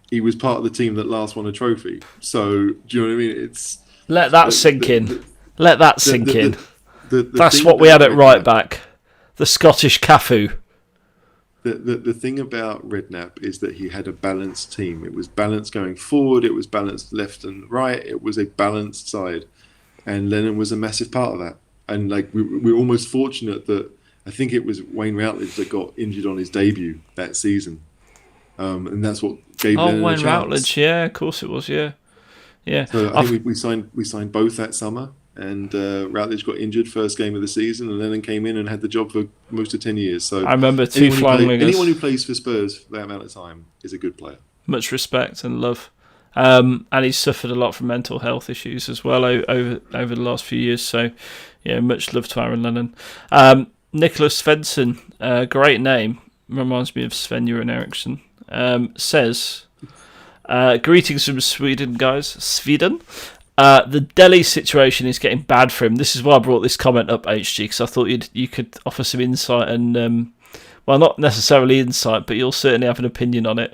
he was part of the team that last won a trophy. So, do you know what I mean?
Let that sink in. Let that sink in. That's
thing
what we had at right
Redknapp,
back. The Scottish Cafu.
The thing about Redknapp is that he had a balanced team. It was balanced going forward. It was balanced left and right. It was a balanced side. And Lennon was a massive part of that. And like we're almost fortunate that I think it was Wayne Routledge that got injured on his debut that season, and that's what gave Lennon
Wayne
a chance.
Routledge, yeah, of course it was, yeah.
So I think we signed both that summer, and Routledge got injured first game of the season, and Lennon came in and had the job for most of 10 years. So
I remember two flying wingers.
Anyone who plays for Spurs for that amount of time is a good player.
Much respect and love. And he's suffered a lot from mental health issues as well over the last few years. So, yeah, much love to Aaron Lennon. Nicholas Svensson, great name, reminds me of Sven-Göran Eriksson, says, greetings from Sweden, guys. Sweden. The Delhi situation is getting bad for him. This is why I brought this comment up, HG, because I thought you could offer some insight and... well, not necessarily insight, but you'll certainly have an opinion on it.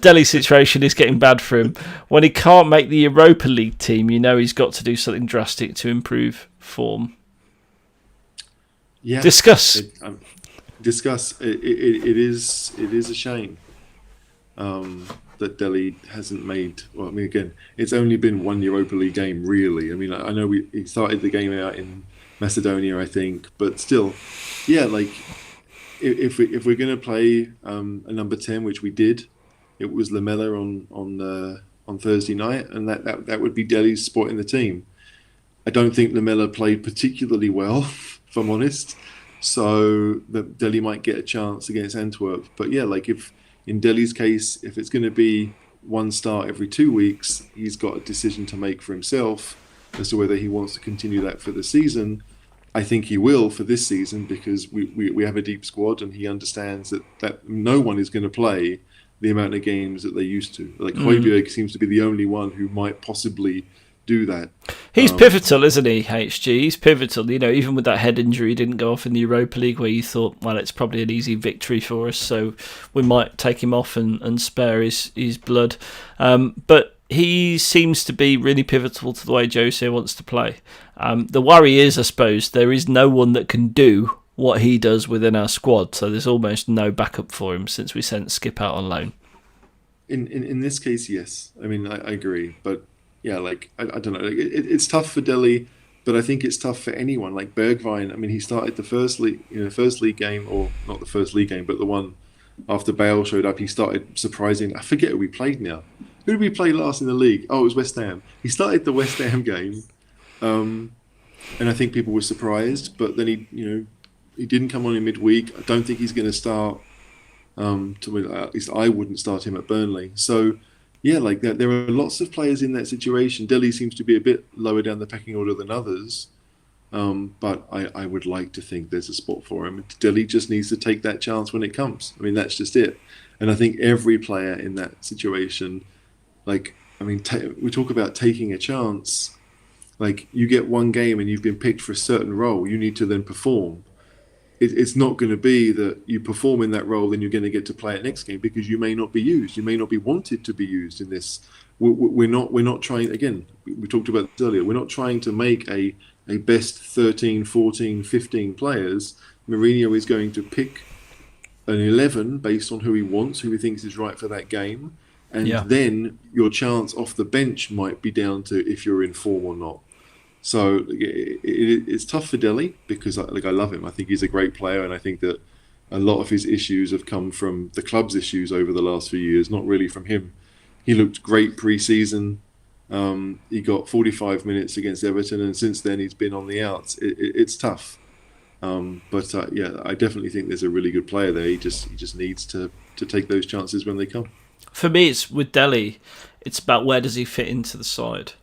Delhi's situation is getting bad for him. When he can't make the Europa League team, he's got to do something drastic to improve form.
Yeah,
discuss.
Discuss. It is a shame that Delhi hasn't made. Well, I mean, again, it's only been one Europa League game, really. I mean, I know he started the game out in Macedonia, I think, but still, yeah, like. If we're going to play a number 10, which we did, it was Lamela on Thursday night, and that would be Delhi's spot in the team. I don't think Lamela played particularly well, if I'm honest. So that Delhi might get a chance against Antwerp. But yeah, like if in Delhi's case, if it's going to be one start every 2 weeks, he's got a decision to make for himself as to whether he wants to continue that for the season. I think he will for this season because we have a deep squad and he understands that no one is going to play the amount of games that they used to. Like Højbjerg seems to be the only one who might possibly do that.
He's pivotal, isn't he, HG? He's pivotal. Even with that head injury, he didn't go off in the Europa League where you thought, well, it's probably an easy victory for us, so we might take him off and spare his blood. But he seems to be really pivotal to the way Jose wants to play. The worry is, I suppose, there is no one that can do what he does within our squad, so there's almost no backup for him since we sent Skip out on loan.
In this case, yes. I mean, I agree, but yeah, like I don't know. It's tough for Delhi, but I think it's tough for anyone. Like Bergwijn, I mean, he started the first league game, or not the first league game, but the one after Bale showed up. He started surprising. I forget who we played now. Who did we play last in the league? Oh, it was West Ham. He started the West Ham game, and I think people were surprised. But then he didn't come on in midweek. I don't think he's going to start. At least I wouldn't start him at Burnley. So yeah, like there are lots of players in that situation. Delhi seems to be a bit lower down the pecking order than others, but I would like to think there's a spot for him. Delhi just needs to take that chance when it comes. I mean, that's just it. And I think every player in that situation. Like, I mean, we talk about taking a chance. Like, you get one game and you've been picked for a certain role. You need to then perform. It's not going to be that you perform in that role and you're going to get to play it next game because you may not be used. You may not be wanted to be used in this. We're not trying, again, we talked about this earlier, we're not trying to make a best 13, 14, 15 players. Mourinho is going to pick an 11 based on who he wants, who he thinks is right for that game. And then your chance off the bench might be down to if you're in form or not. So it's tough for Delhi because I love him. I think he's a great player, and I think that a lot of his issues have come from the club's issues over the last few years, not really from him. He looked great pre-season. He got 45 minutes against Everton, and since then he's been on the outs. It's tough. But yeah, I definitely think there's a really good player there. He just needs to take those chances when they come.
For me, it's with Delhi. It's about where does he fit into the side,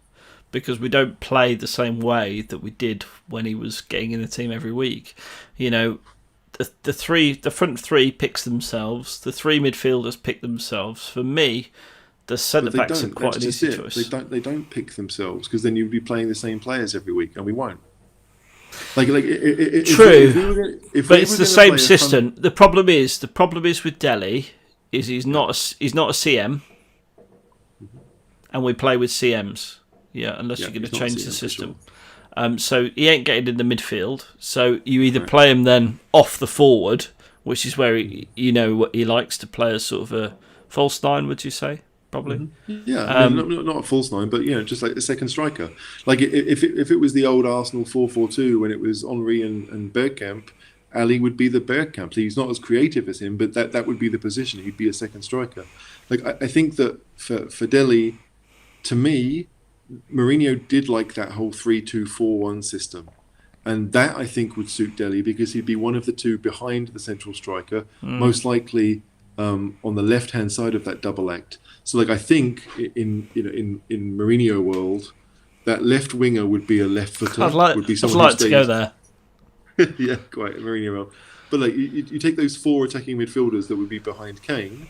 because we don't play the same way that we did when he was getting in the team every week. You know, the front three picks themselves. The three midfielders pick themselves. For me, the centre backs are quite an easy choice.
They don't pick themselves, because then you'd be playing the same players every week, and we won't. True,
but it's the same system. The problem is with Delhi is he's not a CM, and we play with CMs. Yeah, unless you're going to change the system. Sure. So he ain't getting in the midfield. So you either play him then off the forward, which is where he likes to play as sort of a false nine. Would you say? Probably.
Mm-hmm. Yeah, I mean, not a false nine, but just like a second striker. Like if it was the old Arsenal 4-4-2 when it was Henry and Bergkamp, Ali would be the Bergkamp. He's not as creative as him, but that would be the position. He'd be a second striker. Like I think that for Delhi, to me, Mourinho did like that whole 3-2-4-1 system. And that, I think, would suit Delhi, because he'd be one of the two behind the central striker, most likely on the left-hand side of that double act. So, I think in Mourinho world, that left winger would be a left footer.
I'd like to go there.
Yeah, quite Mourinho world. But you take those four attacking midfielders that would be behind Kane.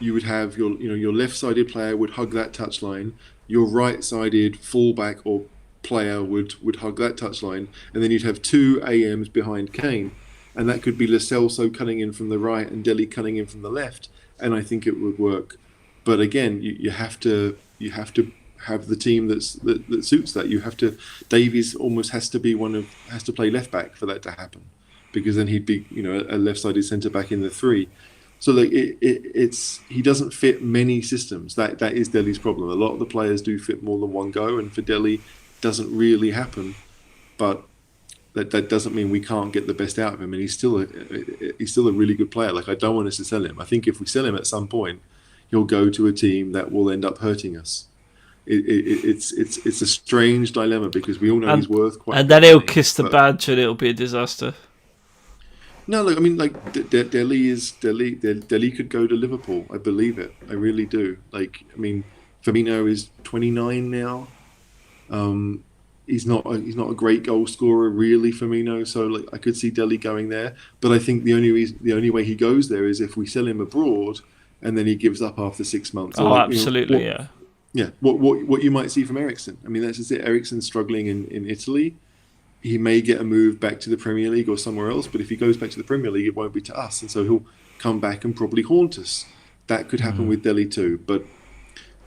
You would have your left-sided player would hug that touchline. Your right-sided fullback or player would hug that touchline, and then you'd have two AMs behind Kane, and that could be Lo Celso cutting in from the right and Delhi cutting in from the left, and I think it would work. But again, you have to have the team that suits that. You have to. Davies almost has to play left back for that to happen, because then he'd be a left-sided centre back in the three. So he doesn't fit many systems. That is Delhi's problem. A lot of the players do fit more than one go, and for Delhi, it doesn't really happen. But that doesn't mean we can't get the best out of him. And he's still a really good player. I don't want us to sell him. I think if we sell him at some point, he'll go to a team that will end up hurting us. It's a strange dilemma, because we all know he's worth quite.
And then he'll kiss the badge, and it'll be a disaster.
No, Delhi could go to Liverpool. I believe it. I really do. Firmino is 29 now. He's not a great goal scorer, really, Firmino. So I could see Delhi going there. But I think the only way he goes there is if we sell him abroad, and then he gives up after 6 months. Absolutely,
yeah.
Yeah. What you might see from Eriksen. I mean, that's just it. Eriksen's struggling in Italy. He may get a move back to the Premier League or somewhere else, but if he goes back to the Premier League, it won't be to us, and so he'll come back and probably haunt us. That could happen with Delhi too. But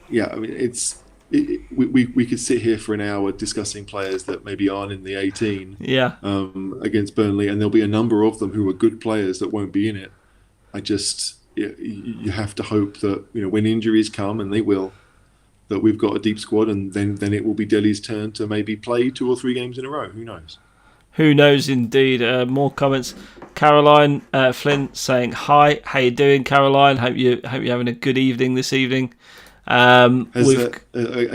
yeah, I mean, we could sit here for an hour discussing players that maybe aren't in the 18 against Burnley, and there'll be a number of them who are good players that won't be in it. You have to hope that when injuries come, and they will, that we've got a deep squad, and then it will be Delhi's turn to maybe play 2 or 3 games in a row. Who knows?
Who knows, indeed. More comments. Caroline Flint saying hi. How you doing, Caroline? Hope you're having a good evening this evening.
I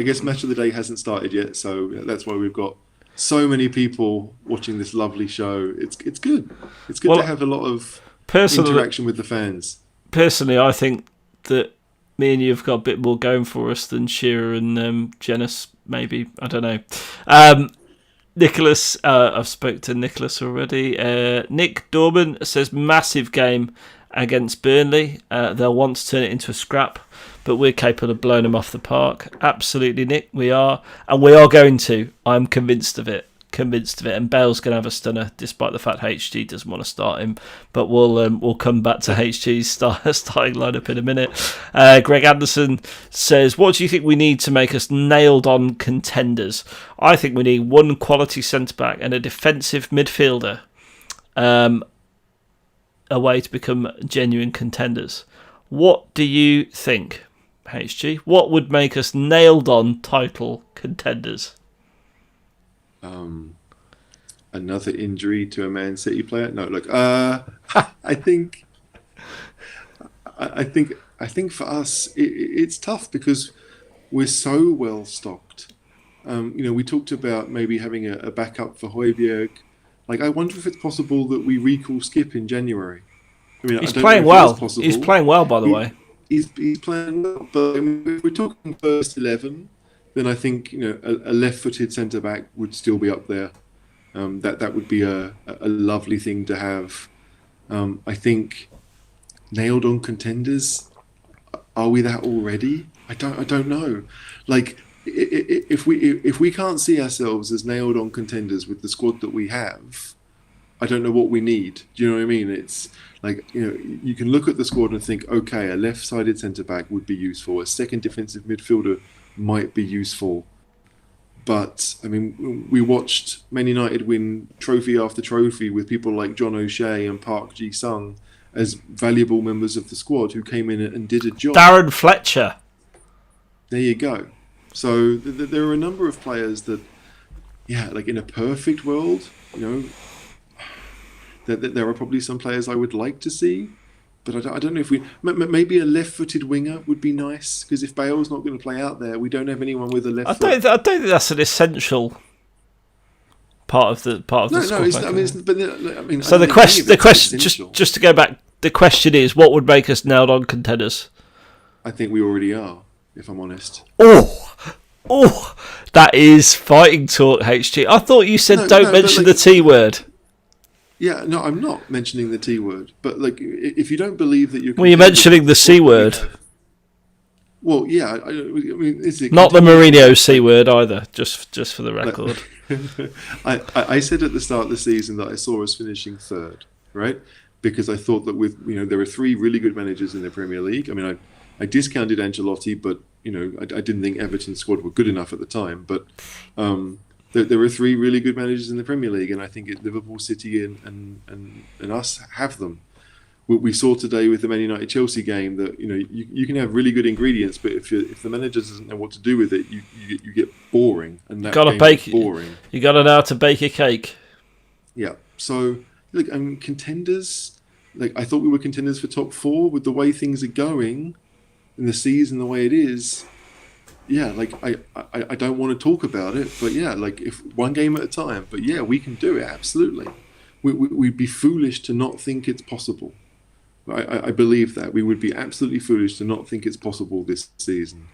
guess Match of the Day hasn't started yet, so that's why we've got so many people watching this lovely show. It's good. It's good to have a lot of interaction with the fans. Personally,
I think that me and you have got a bit more going for us than Shearer and Jenas, maybe. I don't know. Nicholas, I've spoke to Nicholas already. Nick Dorman says massive game against Burnley. They'll want to turn it into a scrap, but we're capable of blowing them off the park. Absolutely, Nick, we are. And we are going to. I'm convinced of it. And Bale's going to have a stunner, despite the fact HG doesn't want to start him. But we'll come back to HG's starting lineup in a minute. Greg Anderson says, what do you think we need to make us nailed-on contenders? I think we need one quality centre-back and a defensive midfielder, a way to become genuine contenders. What do you think, HG? What would make us nailed-on title contenders?
Another injury to a Man City player? No, look, I think for us it's tough, because we're so well stocked. We talked about maybe having a backup for Højbjerg. Like, I wonder if it's possible that we recall Skip in January. I mean,
He's
I don't
playing
know if it is
well.
possible.
He's playing well, by the way.
He's playing well, but I mean, if we're talking first 11, then I think a left-footed centre back would still be up there. That would be a lovely thing to have. I think nailed on contenders. Are we that already? I don't know. Like, if we can't see ourselves as nailed on contenders with the squad that we have, I don't know what we need. Do you know what I mean? It's like, you can look at the squad and think, okay, a left-sided centre-back would be useful. A second defensive midfielder might be useful. But, I mean, we watched Man United win trophy after trophy with people like John O'Shea and Park Ji-sung as valuable members of the squad who came in and did a job.
Darren Fletcher.
There you go. So there are a number of players that, like in a perfect world, there are probably some players I would like to see, but I don't know if maybe a left-footed winger would be nice, because if Bale's not going to play out there, we don't have anyone with a left foot.
I don't think that's an essential part of the squad.
So
the question, just to go back, the question is, what would make us nailed on contenders?
I think we already are, if I'm honest.
Oh, that is fighting talk, HG. I thought you said don't mention the T word.
Yeah, no, I'm not mentioning the T word. But like, if you don't believe that you're...
Well, you're mentioning the C word.
Well, yeah, I mean...
Not the Mourinho C word either, just for the record.
I said at the start of the season that I saw us finishing third, right? Because I thought that there are three really good managers in the Premier League. I mean, I discounted Ancelotti, but, I didn't think Everton's squad were good enough at the time. But... There are three really good managers in the Premier League, and I think Liverpool, City, and us have them. We saw today with the Man United Chelsea game that you can have really good ingredients, but if the manager doesn't know what to do with it, you get boring, and that game's boring.
You got to know how to bake a cake.
Yeah. So look, I mean, contenders. Like, I thought we were contenders for top four with the way things are going, in the season the way it is. Yeah, like I don't want to talk about it, but yeah, like if one game at a time. But yeah, we can do it, absolutely. We'd be foolish to not think it's possible. I believe that. We would be absolutely foolish to not think it's possible this season.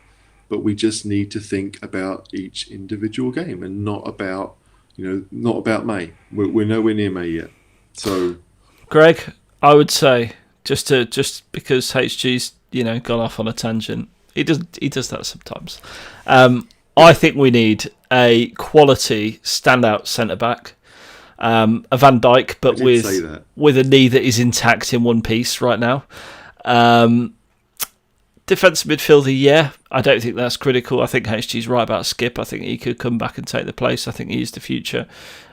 But we just need to think about each individual game and not about May. We're nowhere near May yet. So,
Greg, I would say just because HG's gone off on a tangent. He does that sometimes. I think we need a quality standout centre back, a Van Dijk, but with a knee that is intact in one piece right now. Defensive midfielder, yeah, I don't think that's critical. I think HG's right about Skip. I think he could come back and take the place. I think he's the future.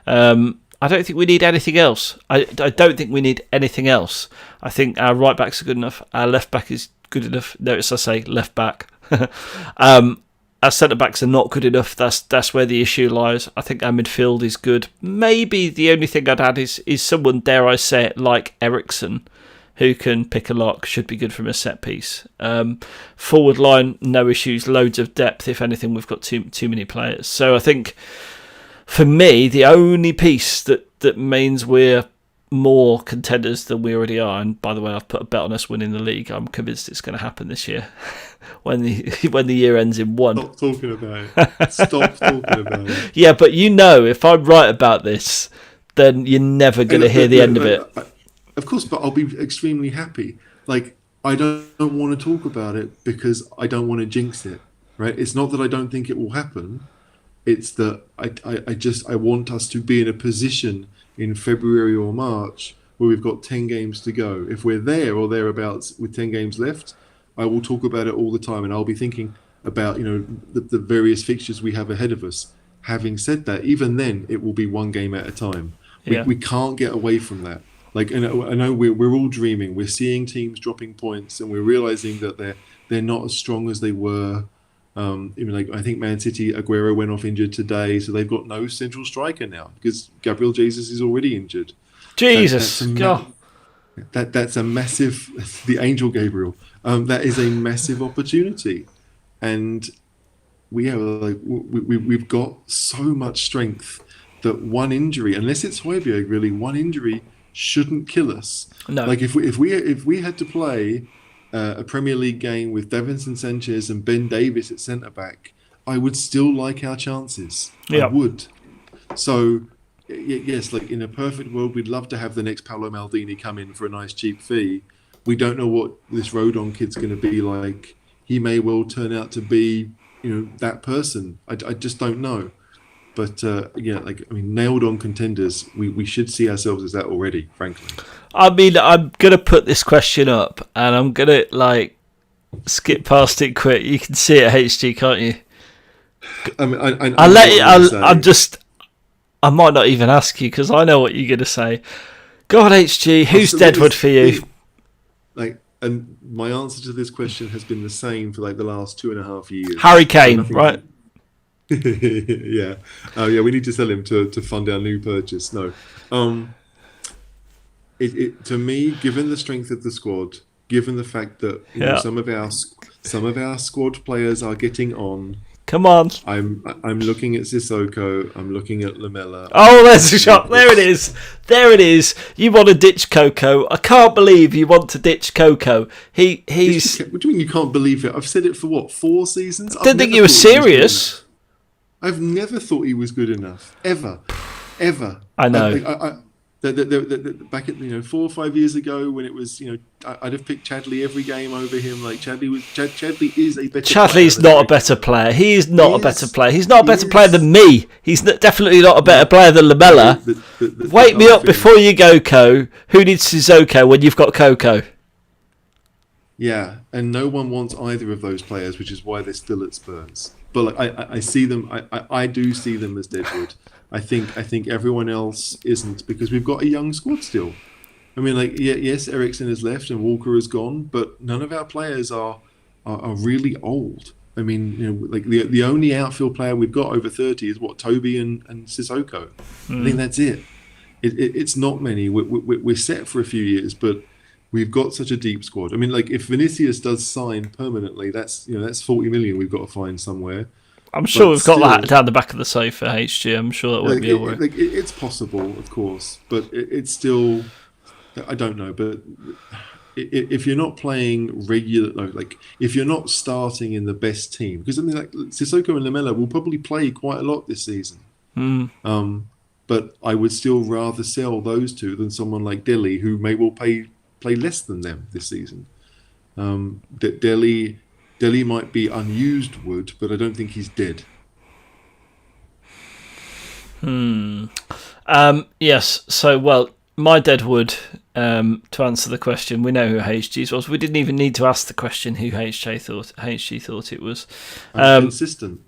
I don't think we need anything else. I don't think we need anything else. I think our right backs are good enough. Our left back is good enough. Notice I say left back. Our centre backs are not good enough. That's where the issue lies. I think our midfield is good. Maybe the only thing I'd add is someone, dare I say it, like Eriksen, who can pick a lock, should be good from a set piece. Forward line, no issues. Loads of depth. If anything, we've got too many players. So I think for me, the only piece that means we're more contenders than we already are, and by the way, I've put a bet on us winning the league. I'm convinced it's going to happen this year when the year ends in one.
Stop talking about it. Stop talking about it.
Yeah, but if I'm right about this, then you're never going to hear the end of it.
Of course, but I'll be extremely happy. Like, I don't want to talk about it because I don't want to jinx it, right? It's not that I don't think it will happen. It's that I want us to be in a position in February or March where we've got 10 games to go. If we're there or thereabouts with 10 games left, I will talk about it all the time, and I'll be thinking about the various fixtures we have ahead of us. Having said that, even then it will be one game at a time. We can't get away from that. Like, and I know we're all dreaming. We're seeing teams dropping points, and we're realizing that they're not as strong as they were. I think Man City, Aguero went off injured today, so they've got no central striker now because Gabriel Jesus is already injured.
Jesus, God.
That's a massive. The angel Gabriel. That is a massive opportunity, and we've got so much strength that one injury, unless it's Højbjerg, really, one injury shouldn't kill us.
No.
Like if we had to play a Premier League game with Davinson Sanchez and Ben Davis at centre back, I would still like our chances. I
Yeah.
would. So yes, like in a perfect world, we'd love to have the next Paolo Maldini come in for a nice cheap fee. We don't know what this Rodon kid's going to be like. He may well turn out to be, that person. I just don't know. But nailed on contenders. We should see ourselves as that already, frankly.
I mean, I'm gonna put this question up, and I'm gonna skip past it quick. You can see it, HG, can't you?
I mean,
I might not even ask you because I know what you're gonna say. Go on, HG. Who's Deadwood for you?
And my answer to this question has been the same for the last 2.5 years.
Harry Kane, right?
Yeah. Oh, yeah. We need to sell him to fund our new purchase. No. To me, given the strength of the squad, given the fact that some of our squad players are getting on.
Come on.
I'm looking at Sissoko. I'm looking at Lamella.
Oh, there's a shot. There it is. There it is. You want to ditch Coco. I can't believe you want to ditch Coco. He's...
What do you mean you can't believe it? I've said it for 4 seasons?
I didn't think you were serious.
I've never thought he was good enough. Ever.
I know.
Back at 4 or 5 years ago when it was I'd have picked Chadley every game over him. Chadley is a better.
Chadley's not a better player. He's not a better player. He's not a better player than me. He's definitely not a better player than Lamella. Wake me up before you go, Co. Who needs Sissoko when you've got Coco?
Yeah, and no one wants either of those players, which is why they're still at Spurs. But I see them. I do see them as Deadwood. I think everyone else isn't because we've got a young squad still. I mean, yes, Eriksen has left and Walker has gone, but none of our players are really old. I mean, the only outfield player we've got over 30 is Toby and Sissoko. I think that's it. It's not many. We're set for a few years, but we've got such a deep squad. I mean, if Vinicius does sign permanently, that's 40 million we've got to find somewhere.
I'm sure we've got that down the back of the sofa, HG. I'm sure that won't be a worry.
It's possible, of course, but it's still... I don't know, but if you're not playing regular... if you're not starting in the best team... Because, Sissoko and Lamella will probably play quite a lot this season. But I would still rather sell those two than someone like Dele, who may well play less than them this season. Dele might be unused wood, but I don't think he's dead.
Yes. So, my Deadwood, to answer the question, we know who HG's was. We didn't even need to ask the question who HG thought it was.
I'm consistent.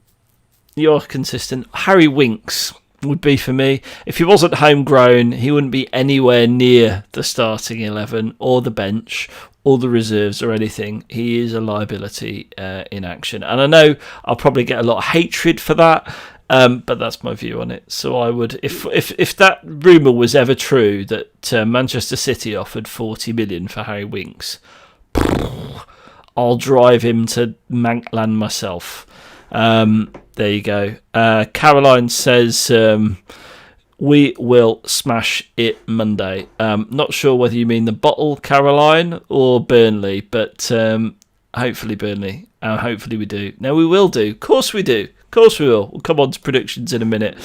You're consistent. Harry Winks would be for me. If he wasn't homegrown, he wouldn't be anywhere near the starting 11 or the bench or the reserves or anything. He is a liability in action. And I know I'll probably get a lot of hatred for that, but that's my view on it. So I would, if that rumour was ever true that Manchester City offered 40 million for Harry Winks, I'll drive him to Mankland myself. There you go. Caroline says we will smash it Monday. Not sure whether you mean the bottle, Caroline, or Burnley, but hopefully Burnley. Hopefully we do. No, we will do. Of course we do. Of course we will. We'll come on to predictions in a minute.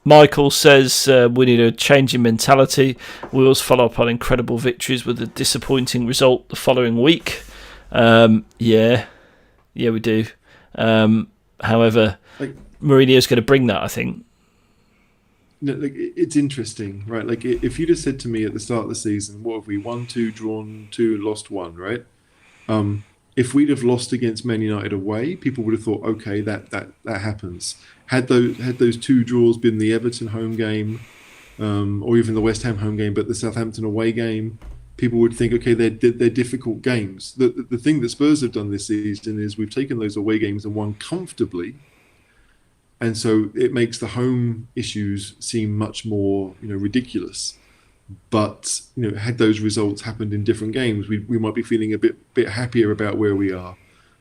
Michael says we need a change in mentality. We always follow up on incredible victories with a disappointing result the following week. Yeah, we do. However, Mourinho's going to bring that, I think.
It's interesting, right? If you'd have said to me at the start of the season, what have we won 2, drawn 2, lost 1, right? If we'd have lost against Man United away, people would have thought, okay, that happens. Had those 2 draws been the Everton home game, or even the West Ham home game, but the Southampton away game, people would think, okay, they're difficult games. The thing that Spurs have done this season is we've taken those away games and won comfortably, and so it makes the home issues seem much more ridiculous. But had those results happened in different games, we might be feeling a bit happier about where we are.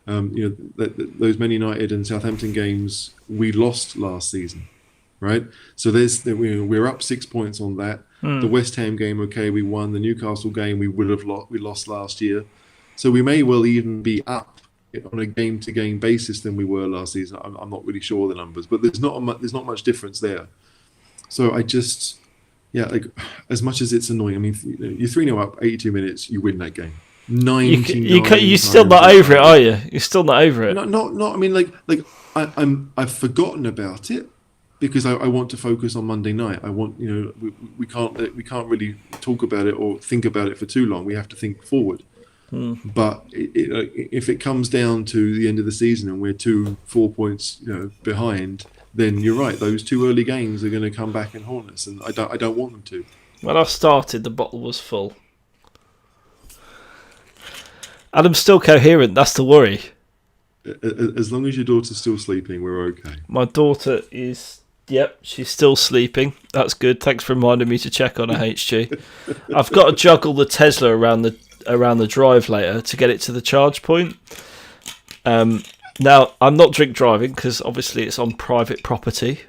Those Man United and Southampton games we lost last season, right? So we're up 6 points on that. The West Ham game, okay, we won. The Newcastle game, we lost last year. So we may well even be up on a game-to-game basis than we were last season. I'm not really sure the numbers, but there's not much difference there. So like as much as it's annoying, I mean, you're 3-0 up, 82 minutes, you win that game.
You're still not over it, are you? You're still not over it.
Not. I mean, I've forgotten about it because I want to focus on Monday night. I want, we can't really talk about it or think about it for too long. We have to think forward. But if it comes down to the end of the season and we're 4 points, behind, then you're right. Those 2 early games are going to come back and haunt us, and I don't want them to.
When I started, the bottle was full. And I'm still coherent. That's the worry.
As long as your daughter's still sleeping, we're okay.
My daughter is. Yep, she's still sleeping. That's good. Thanks for reminding me to check on her, HG. I've got to juggle the Tesla around the drive later to get it to the charge point. Now, I'm not drink driving because obviously it's on private property,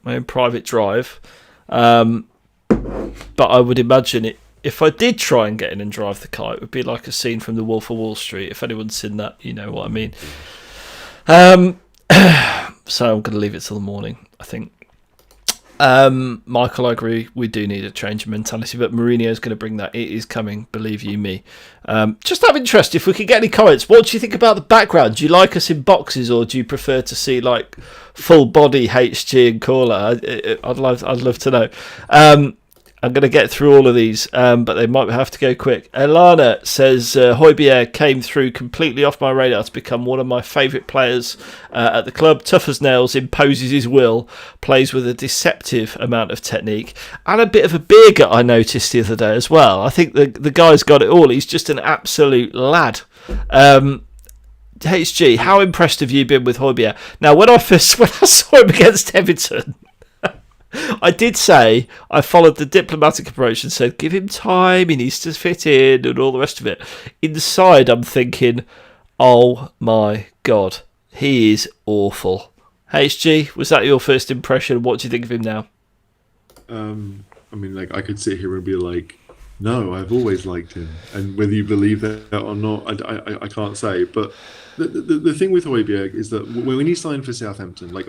my own private drive. But I would imagine it. If I did try and get in and drive the car, it would be like a scene from The Wolf of Wall Street. If anyone's seen that, you know what I mean. So I'm going to leave it till the morning, I think. Michael, I agree. We do need a change of mentality, but Mourinho's going to bring that. It is coming, believe you me. Just out of interest, if we could get any comments, what do you think about the background? Do you like us in boxes, or do you prefer to see like full body HG and Caller? I'd love to know. I'm going to get through all of these, but they might have to go quick. Elana says, Højbjerg came through completely off my radar to become one of my favourite players at the club. Tough as nails, imposes his will, plays with a deceptive amount of technique, and a bit of a beer gut I noticed the other day as well. I think the guy's got it all. He's just an absolute lad. HG, how impressed have you been with Højbjerg? Now, when I saw him against Everton, I did say I followed the diplomatic approach and said, give him time, he needs to fit in and all the rest of it. Inside, I'm thinking, oh my God, he is awful. HG, was that your first impression? What do you think of him now?
I mean, like, I could sit here and be like, no, I've always liked him. And whether you believe that or not, I can't say. But the thing with Højbjerg is that when he signed for Southampton, like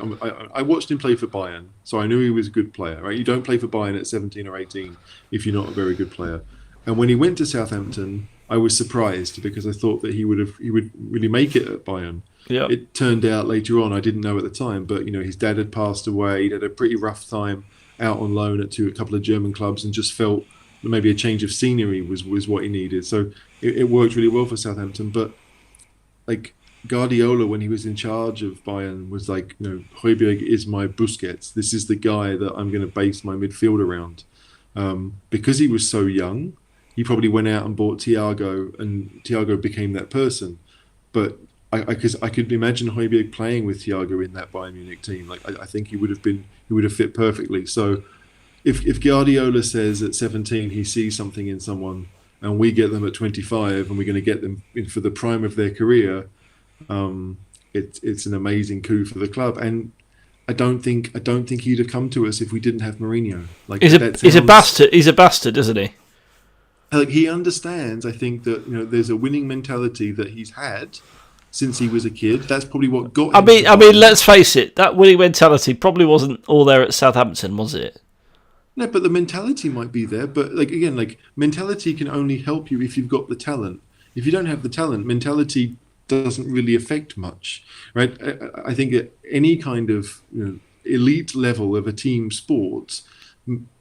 I watched him play for Bayern, so I knew he was a good player, right? You don't play for Bayern at 17 or 18 if you're not a very good player. And when he went to Southampton, I was surprised because I thought that he would really make it at Bayern.
Yeah.
It turned out later on, I didn't know at the time, but his dad had passed away. He'd had a pretty rough time out on loan at a couple of German clubs and just felt maybe a change of scenery was what he needed. So it worked really well for Southampton. But like Guardiola, when he was in charge of Bayern, was like, Højbjerg is my Busquets. This is the guy that I'm going to base my midfield around. Because he was so young, he probably went out and bought Thiago, and Thiago became that person. But I could imagine Højbjerg playing with Thiago in that Bayern Munich team. Like I think he would have fit perfectly. So if Guardiola says at 17 he sees something in someone, and we get them at 25, and we're going to get them in for the prime of their career, it's an amazing coup for the club. And I don't think he'd have come to us if we didn't have Mourinho. Like
he's a bastard. He's a bastard, isn't he?
Like he understands. I think that there's a winning mentality that he's had since he was a kid. That's probably what got him.
I mean, let's face it. That winning mentality probably wasn't all there at Southampton, was it?
No, but the mentality might be there. But mentality can only help you if you've got the talent. If you don't have the talent, mentality doesn't really affect much, right? I think at any kind of elite level of a team sport,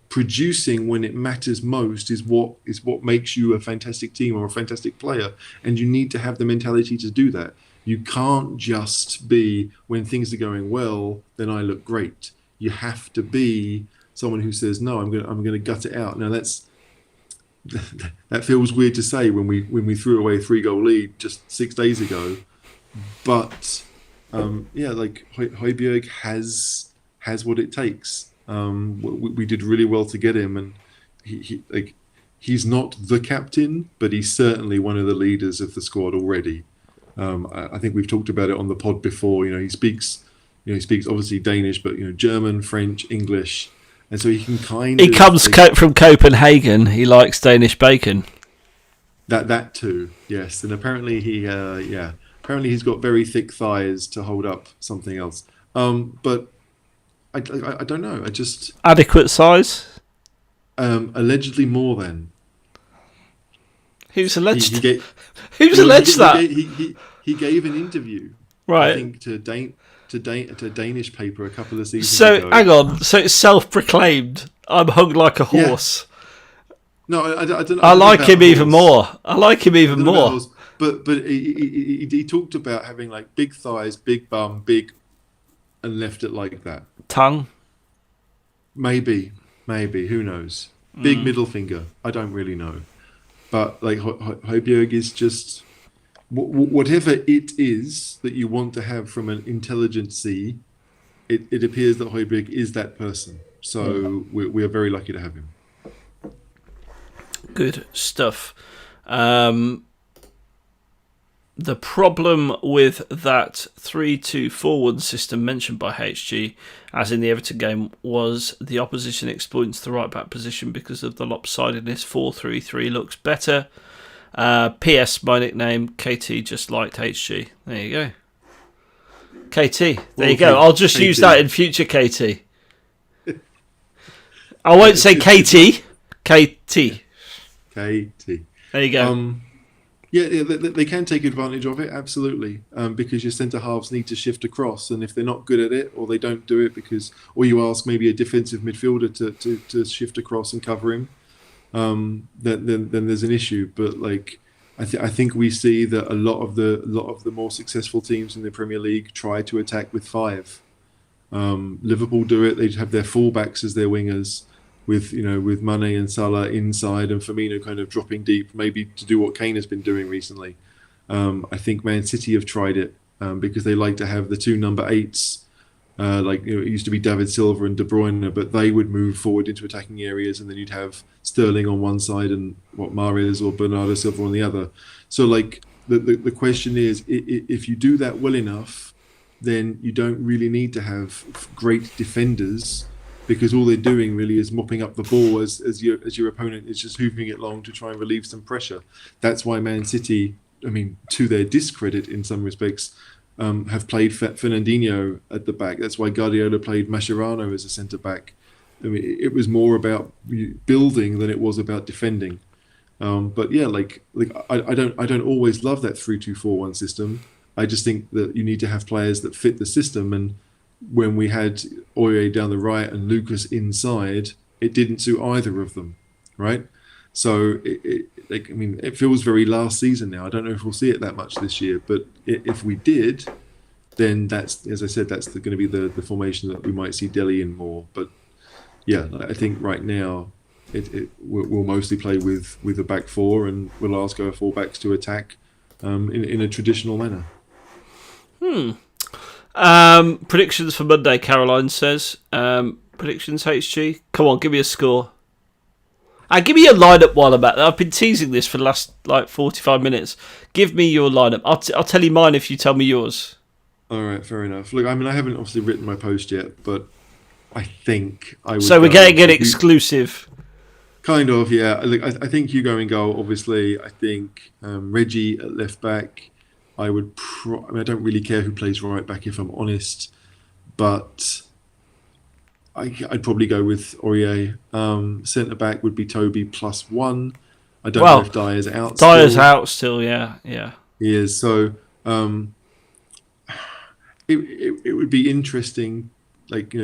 producing when it matters most is what makes you a fantastic team or a fantastic player, and you need to have the mentality to do that. You can't just be, when things are going well, then I look great. You have to be someone who says, no, I'm going to gut it out. Now that feels weird to say when we threw away a 3-goal lead just 6 days ago, but like Højbjerg has what it takes. We did really well to get him, and he's not the captain, but he's certainly one of the leaders of the squad already. I think we've talked about it on the pod before. He speaks obviously Danish, but German, French, English, and so he can kind
He
of
comes from Copenhagen. He likes Danish bacon.
that too. Yes, and apparently apparently he's got very thick thighs to hold up something else. But I don't know. I just
Adequate size.
allegedly more than
Who's
he,
alleged?
he gave.
Who's
Well,
alleged that?
he gave an interview, I
Right.
think, to a Danish paper a couple of seasons
So
ago.
hang on. So it's self-proclaimed. I'm hung like a
Yeah.
horse.
No, I don't know.
I
don't know
like
about
him even
horse.
more. I like him
I
even
don't know about
more.
horse, but he talked about having like big thighs, big bum, big, and left it like that.
Tongue.
Maybe, who knows? Big middle finger. I don't really know. But like Højbjerg is just whatever it is that you want to have from an intelligent sea. It appears that Højbjerg is that person. So we are very lucky to have him.
Good stuff. The problem with that 3-2-4-1 system mentioned by HG, as in the Everton game, was the opposition exploits the right back position because of the lopsidedness. 4-3-3 looks better. PS, my nickname, KT just liked HG. There you go. KT, there you go. I'll just use that in future, KT. I won't say KT. KT.
KT.
There you go.
Yeah, they can take advantage of it, absolutely, because your centre halves need to shift across, and if they're not good at it, or they don't do it or you ask maybe a defensive midfielder to shift across and cover him, then there's an issue. But like, I think we see that a lot of the more successful teams in the Premier League try to attack with five. Liverpool do it; they have their fullbacks as their wingers, with Mane and Salah inside and Firmino kind of dropping deep, maybe to do what Kane has been doing recently. I think Man City have tried it because they like to have the two number eights. It used to be David Silva and De Bruyne, but they would move forward into attacking areas, and then you'd have Sterling on one side and Mahrez or Bernardo Silva on the other. So like the question is, if you do that well enough, then you don't really need to have great defenders, because all they're doing really is mopping up the ball as your opponent is just hooving it long to try and relieve some pressure. That's why Man City, to their discredit in some respects, have played Fernandinho at the back. That's why Guardiola played Mascherano as a centre back. It was more about building than it was about defending. But yeah, I don't always love that 3-2-4-1 system. I just think that you need to have players that fit the system, and when we had Aurier down the right and Lucas inside, it didn't suit either of them, right? So it feels very last season now. I don't know if we'll see it that much this year, but if we did, then that's, as I said, that's going to be the formation that we might see Dele in more. But yeah, I think right now we'll mostly play with a back four, and we'll ask our fullbacks to attack in a traditional manner.
Predictions for Monday, Caroline says. Predictions, HG? Come on, give me a score. Give me your lineup while I'm at that. I've been teasing this for the last 45 minutes. Give me your lineup. I'll tell you mine if you tell me yours.
All right, fair enough. Look, I haven't obviously written my post yet, but I think I would.
So we're getting an exclusive.
Kind of, yeah. Look, I think you go in goal, obviously. I think Reggie at left back. I would. I don't really care who plays right back, if I'm honest, but I'd probably go with Aurier. Centre back would be Toby +1. I don't know if Dyer's out.
Dyer's out still, yeah.
He is. So it would be interesting,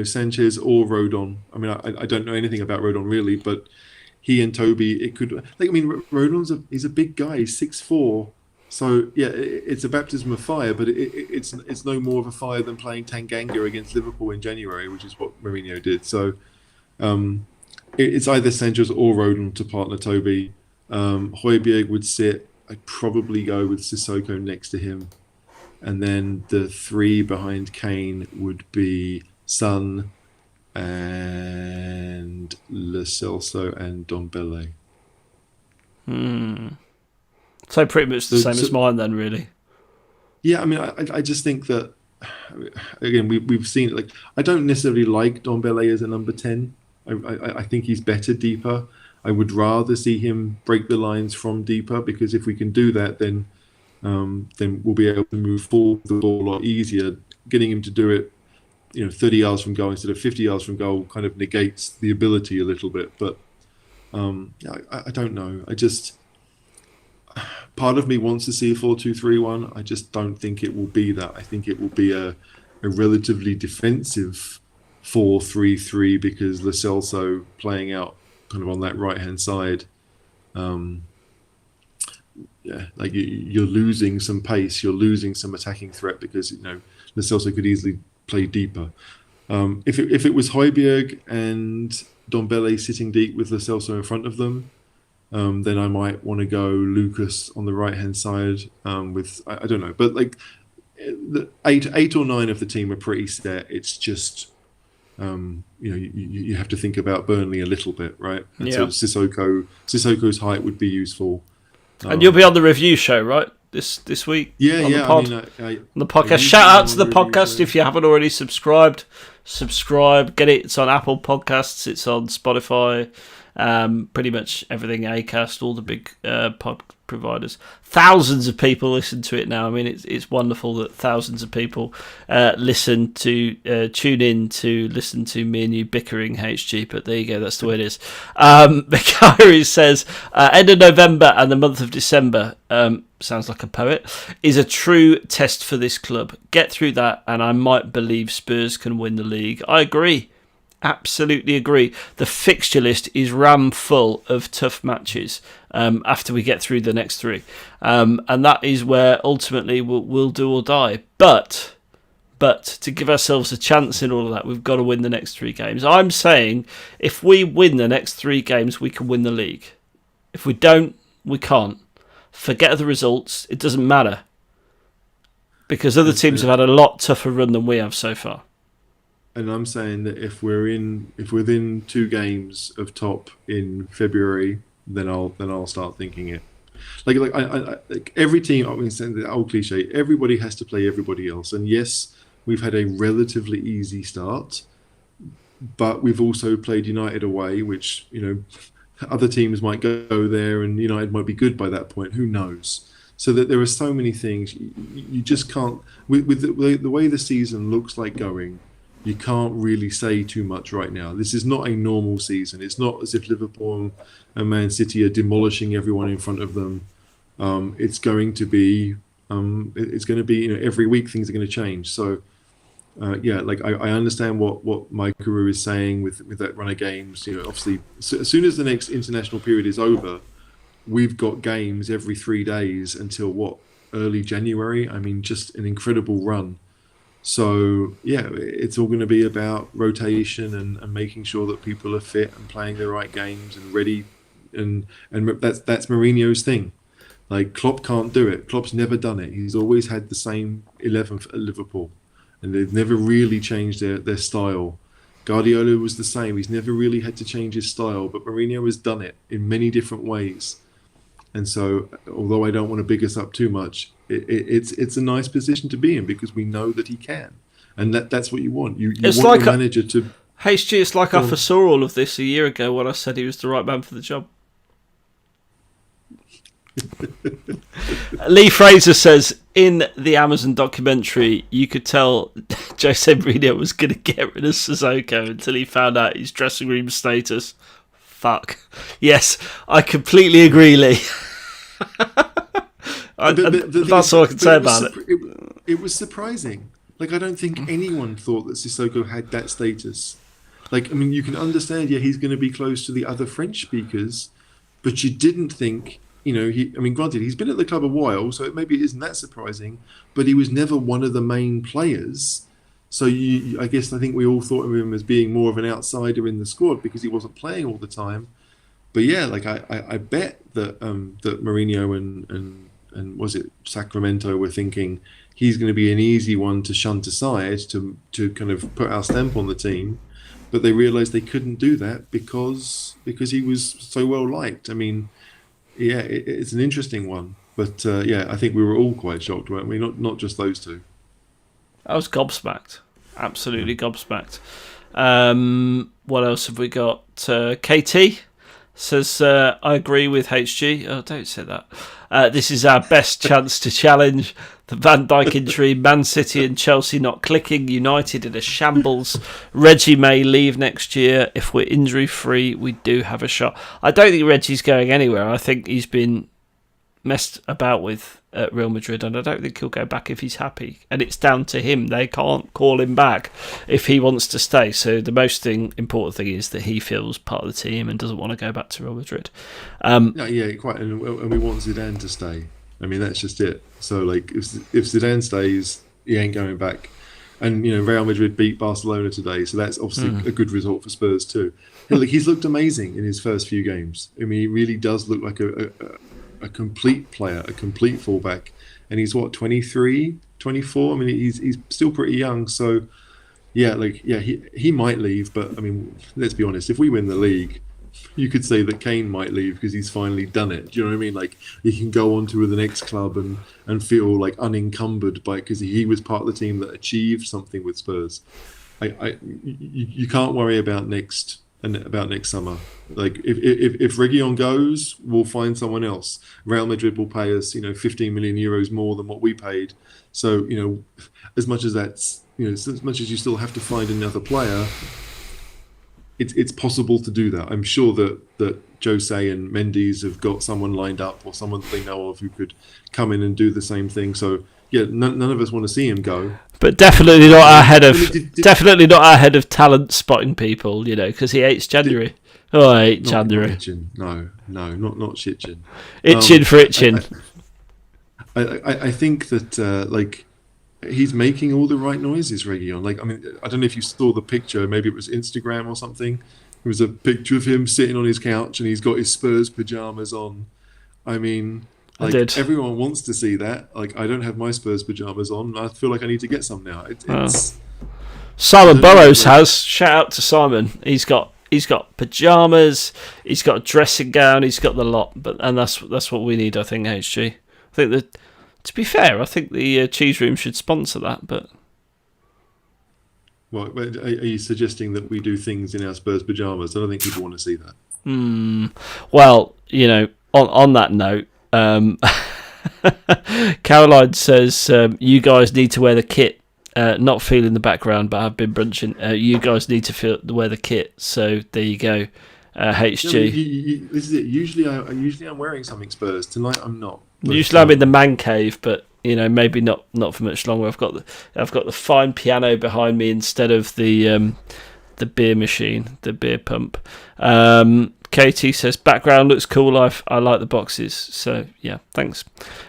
Sanchez or Rodon. I don't know anything about Rodon really, but he and Toby, it could. Rodon's he's a big guy. He's 6'4". So yeah, it's a baptism of fire, but it's no more of a fire than playing Tanganga against Liverpool in January, which is what Mourinho did. So it's either Sanchez or Rodon to partner Toby. Højbjerg would sit. I'd probably go with Sissoko next to him, and then the three behind Kane would be Son and Lo Celso and Ndombele.
So pretty much the same as mine then, really.
Yeah, I mean, I just think that again we've seen it. Like, I don't necessarily like Dombele as a number 10. I think he's better deeper. I would rather see him break the lines from deeper, because if we can do that, then we'll be able to move forward with the ball a lot easier. Getting him to do it, 30 yards from goal instead of 50 yards from goal kind of negates the ability a little bit. But I don't know. Part of me wants to see a 4-2-3-1. I just don't think it will be that. I think it will be a relatively defensive 4-3-3, because Lo Celso playing out kind of on that right hand side. Like you're losing some pace, you're losing some attacking threat, because Lo Celso could easily play deeper. If it was Højbjerg and Dombele sitting deep with Lo Celso in front of them, then I might want to go Lucas on the right hand side. With I don't know, but like the eight or nine of the team are pretty set. It's just you have to think about Burnley a little bit, right? And so Sissoko's height would be useful.
And you'll be on the review show, right? This week.
Yeah,
on
yeah.
the pod, on the podcast. Shout out to the podcast if you haven't already subscribed. Subscribe. Get it. It's on Apple Podcasts. It's on Spotify. Pretty much everything, Acast, all the big pod providers. Thousands of people listen to it now. I mean, it's wonderful that thousands of people tune in to listen to me and you bickering, HG, but there you go, that's the way it is. Bakari says, end of November and the month of December, sounds like a poet, is a true test for this club. Get through that and I might believe Spurs can win the league. I agree. Absolutely agree. The fixture list is ram full of tough matches after we get through the next three. And that is where ultimately we'll do or die. But to give ourselves a chance in all of that, we've got to win the next three games. I'm saying if we win the next three games, we can win the league. If we don't, we can't. Forget the results. It doesn't matter. Because other teams have had a lot tougher run than we have so far.
And I'm saying that if we're within 2 games of top in February, then I'll start thinking it. Like every team. I mean, saying the old cliche. Everybody has to play everybody else. And yes, we've had a relatively easy start, but we've also played United away, which other teams might go there, and United might be good by that point. Who knows? So that there are so many things you just can't. With the way the season looks like going. You can't really say too much right now. This is not a normal season. It's not as if Liverpool and Man City are demolishing everyone in front of them. It's going to be every week things are going to change. So I understand what Mike Carew is saying with that run of games. Obviously, as soon as the next international period is over, we've got games every 3 days until early January. I mean, just an incredible run. So, it's all going to be about rotation and making sure that people are fit and playing the right games and ready. And that's Mourinho's thing. Like, Klopp can't do it. Klopp's never done it. He's always had the same 11 at Liverpool. And they've never really changed their style. Guardiola was the same. He's never really had to change his style. But Mourinho has done it in many different ways. And so, although I don't want to big us up too much, it's a nice position to be in because we know that he can, and that's what you want. You want like your manager to.
HG, it's like I foresaw all of this a year ago when I said he was the right man for the job. Lee Fraser says in the Amazon documentary, you could tell Jose Mourinho was going to get rid of Sissoko until he found out his dressing room status. Fuck. Yes, I completely agree, Lee. That's all I can say about it.
It was surprising. Like, I don't think anyone thought that Sissoko had that status. Like, I mean, you can understand, he's going to be close to the other French speakers, but you didn't think, granted, he's been at the club a while, so maybe it isn't that surprising, but he was never one of the main players. So I think we all thought of him as being more of an outsider in the squad because he wasn't playing all the time. But I bet that Mourinho and was it Sacramento were thinking he's going to be an easy one to shunt aside to kind of put our stamp on the team, but they realised they couldn't do that because he was so well liked. I mean, it's an interesting one. But yeah, I think we were all quite shocked, weren't we? Not just those two.
I was gobsmacked. Absolutely gobsmacked. What else have we got? KT says, I agree with HG. Oh, don't say that. This is our best chance to challenge the Van Dijk injury, Man City and Chelsea not clicking, United in a shambles. Reggie may leave next year. If we're injury-free, we do have a shot. I don't think Reggie's going anywhere. I think he's been messed about with at Real Madrid, and I don't think he'll go back if he's happy. And it's down to him. They can't call him back if he wants to stay. So the most important thing is that he feels part of the team and doesn't want to go back to Real Madrid.
Yeah, quite. And we want Zidane to stay. I mean, that's just it. So, like, if Zidane stays, he ain't going back. And, Real Madrid beat Barcelona today, so that's obviously a good result for Spurs too. And, look, he's looked amazing in his first few games. I mean, he really does look like a complete player, a complete fullback. And he's, 23, 24? I mean, he's still pretty young. So, yeah, he might leave. But, I mean, let's be honest. If we win the league, you could say that Kane might leave because he's finally done it. Do you know what I mean? Like, he can go on to the next club and feel like unencumbered by it because he was part of the team that achieved something with Spurs. You can't worry about next summer. Like, if Reguilon goes, we'll find someone else. Real Madrid will pay us, 15 million euros more than what we paid. So, as much as that's, as much as you still have to find another player, it's possible to do that. I'm sure that Jose and Mendes have got someone lined up or someone that they know of who could come in and do the same thing. So yeah, none of us want to see him go.
But definitely not our head of talent spotting people, because he hates January. I hate January.
No, not Shitchin.
Itching for itching.
I think that he's making all the right noises, Reguilon. Like, I mean, I don't know if you saw the picture. Maybe it was Instagram or something. It was a picture of him sitting on his couch and he's got his Spurs pajamas on. I mean, everyone wants to see that. Like, I don't have my Spurs pajamas on. I feel like I need to get some now.
Simon Burrows has. Shout out to Simon. He's got pajamas. He's got a dressing gown. He's got the lot. And that's what we need. I think HG. I think that. To be fair, I think the Cheese Room should sponsor that, but...
Well, are you suggesting that we do things in our Spurs pyjamas? I don't think people want to see that.
Well, on that note, Caroline says, you guys need to wear the kit. Not feeling the background, but I've been brunching. You guys need to wear the kit. So there you go, HG.
This is it. Usually I'm wearing something Spurs. Tonight I'm not.
Usually I'm in the man cave, but maybe not for much longer. I've got the fine piano behind me instead of the beer machine, the beer pump. Katie says background looks cool. I like the boxes. So yeah, thanks.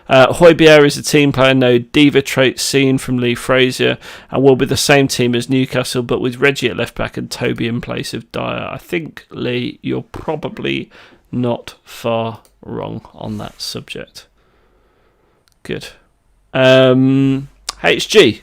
Højbjerg is a team player, no diva traits seen from Lee Frazier, and will be the same team as Newcastle, but with Reggie at left back and Toby in place of Dyer. I think, Lee, you're probably not far wrong on that subject. Good. HG,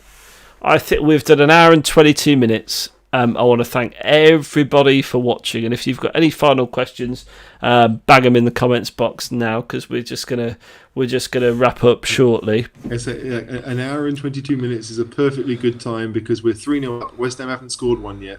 I think we've done an hour and 22 minutes. I want to thank everybody for watching, and if you've got any final questions, bang them in the comments box now, because we're just gonna wrap up shortly.
An hour and 22 minutes is a perfectly good time because we're 3-0 up. West Ham haven't scored one yet.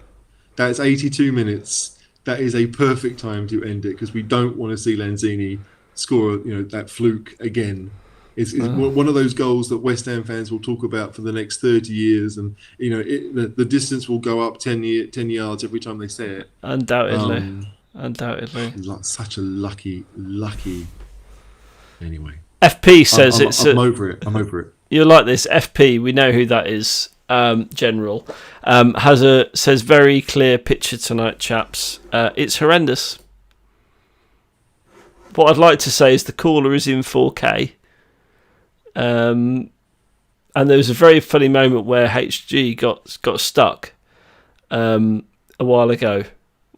That's 82 minutes. That is a perfect time to end it because we don't want to see Lanzini score, that fluke again. It's one of those goals that West Ham fans will talk about for the next 30 years, and the distance will go up 10 yards every time they say it.
Undoubtedly.
Such a lucky. Anyway,
FP says
I'm over it. I'm over it.
You like this FP? We know who that is. General says very clear picture tonight, chaps. It's horrendous. What I'd like to say is the caller is in 4K. And there was a very funny moment where HG got stuck a while ago,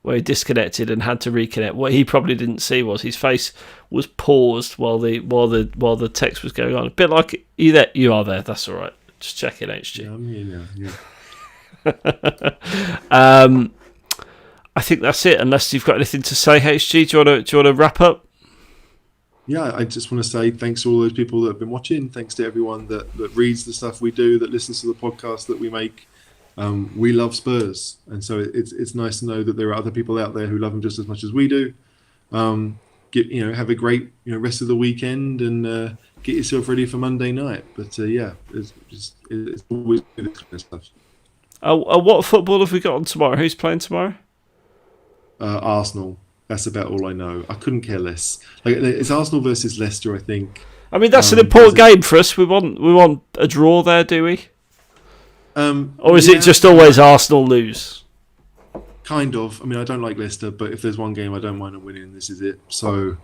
where he disconnected and had to reconnect. What he probably didn't see was his face was paused while the text was going on. A bit like you are there. That's all right. Just checking, HG.
Yeah, I'm here now. Yeah.
I think that's it. Unless you've got anything to say, HG, do you want to wrap up?
yeah, I just want to say thanks to all those people that have been watching. Thanks to everyone that reads the stuff we do, that listens to the podcast that we make. We love Spurs, and so it's nice to know that there are other people out there who love them just as much as we do. Have a great rest of the weekend, and get yourself ready for Monday night. But yeah, it's always good this kind of stuff.
What football have we got on tomorrow? Who's playing tomorrow?
Arsenal. That's about all I know. I couldn't care less. Like, it's Arsenal versus Leicester, I think.
I mean, that's an important game for us. We want a draw there, do we? Or is it just always Arsenal lose?
Kind of. I mean, I don't like Leicester, but if there's one game I don't mind them winning, this is it. So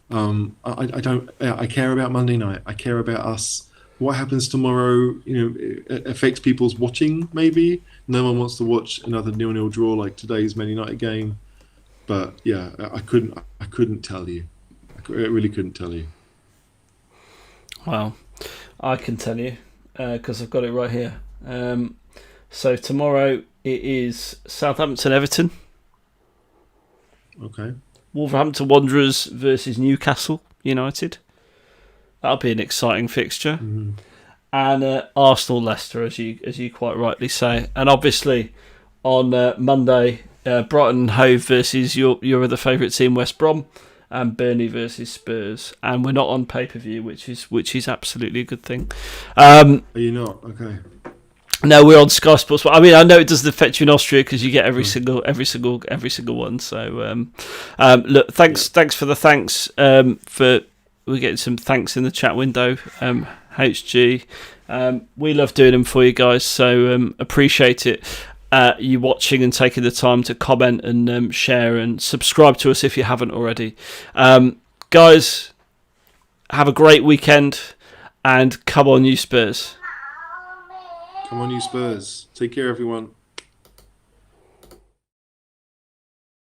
I don't. I care about Monday night. I care about us. What happens tomorrow? It affects people's watching. Maybe no one wants to watch another 0-0 draw like today's Man United game. But yeah, I couldn't tell you. I really couldn't tell you.
Well, I can tell you because I've got it right here. So tomorrow it is Southampton Everton.
Okay.
Wolverhampton Wanderers versus Newcastle United. That'll be an exciting fixture.
Mm-hmm.
And Arsenal Leicester, as you quite rightly say. And obviously on Monday, Brighton and Hove versus your other favourite team, West Brom, and Burnley versus Spurs. And we're not on pay-per-view, which is absolutely a good thing.
Are you not? Okay.
No, we're on Sky Sports. I mean, I know it doesn't affect you in Austria because you get every single one. So, look, thanks for the thanks. We're getting some thanks in the chat window. HG, we love doing them for you guys. So appreciate it. You watching and taking the time to comment and share and subscribe to us if you haven't already. Guys, have a great weekend and come on, you Spurs.
Come on, you Spurs. Take care, everyone.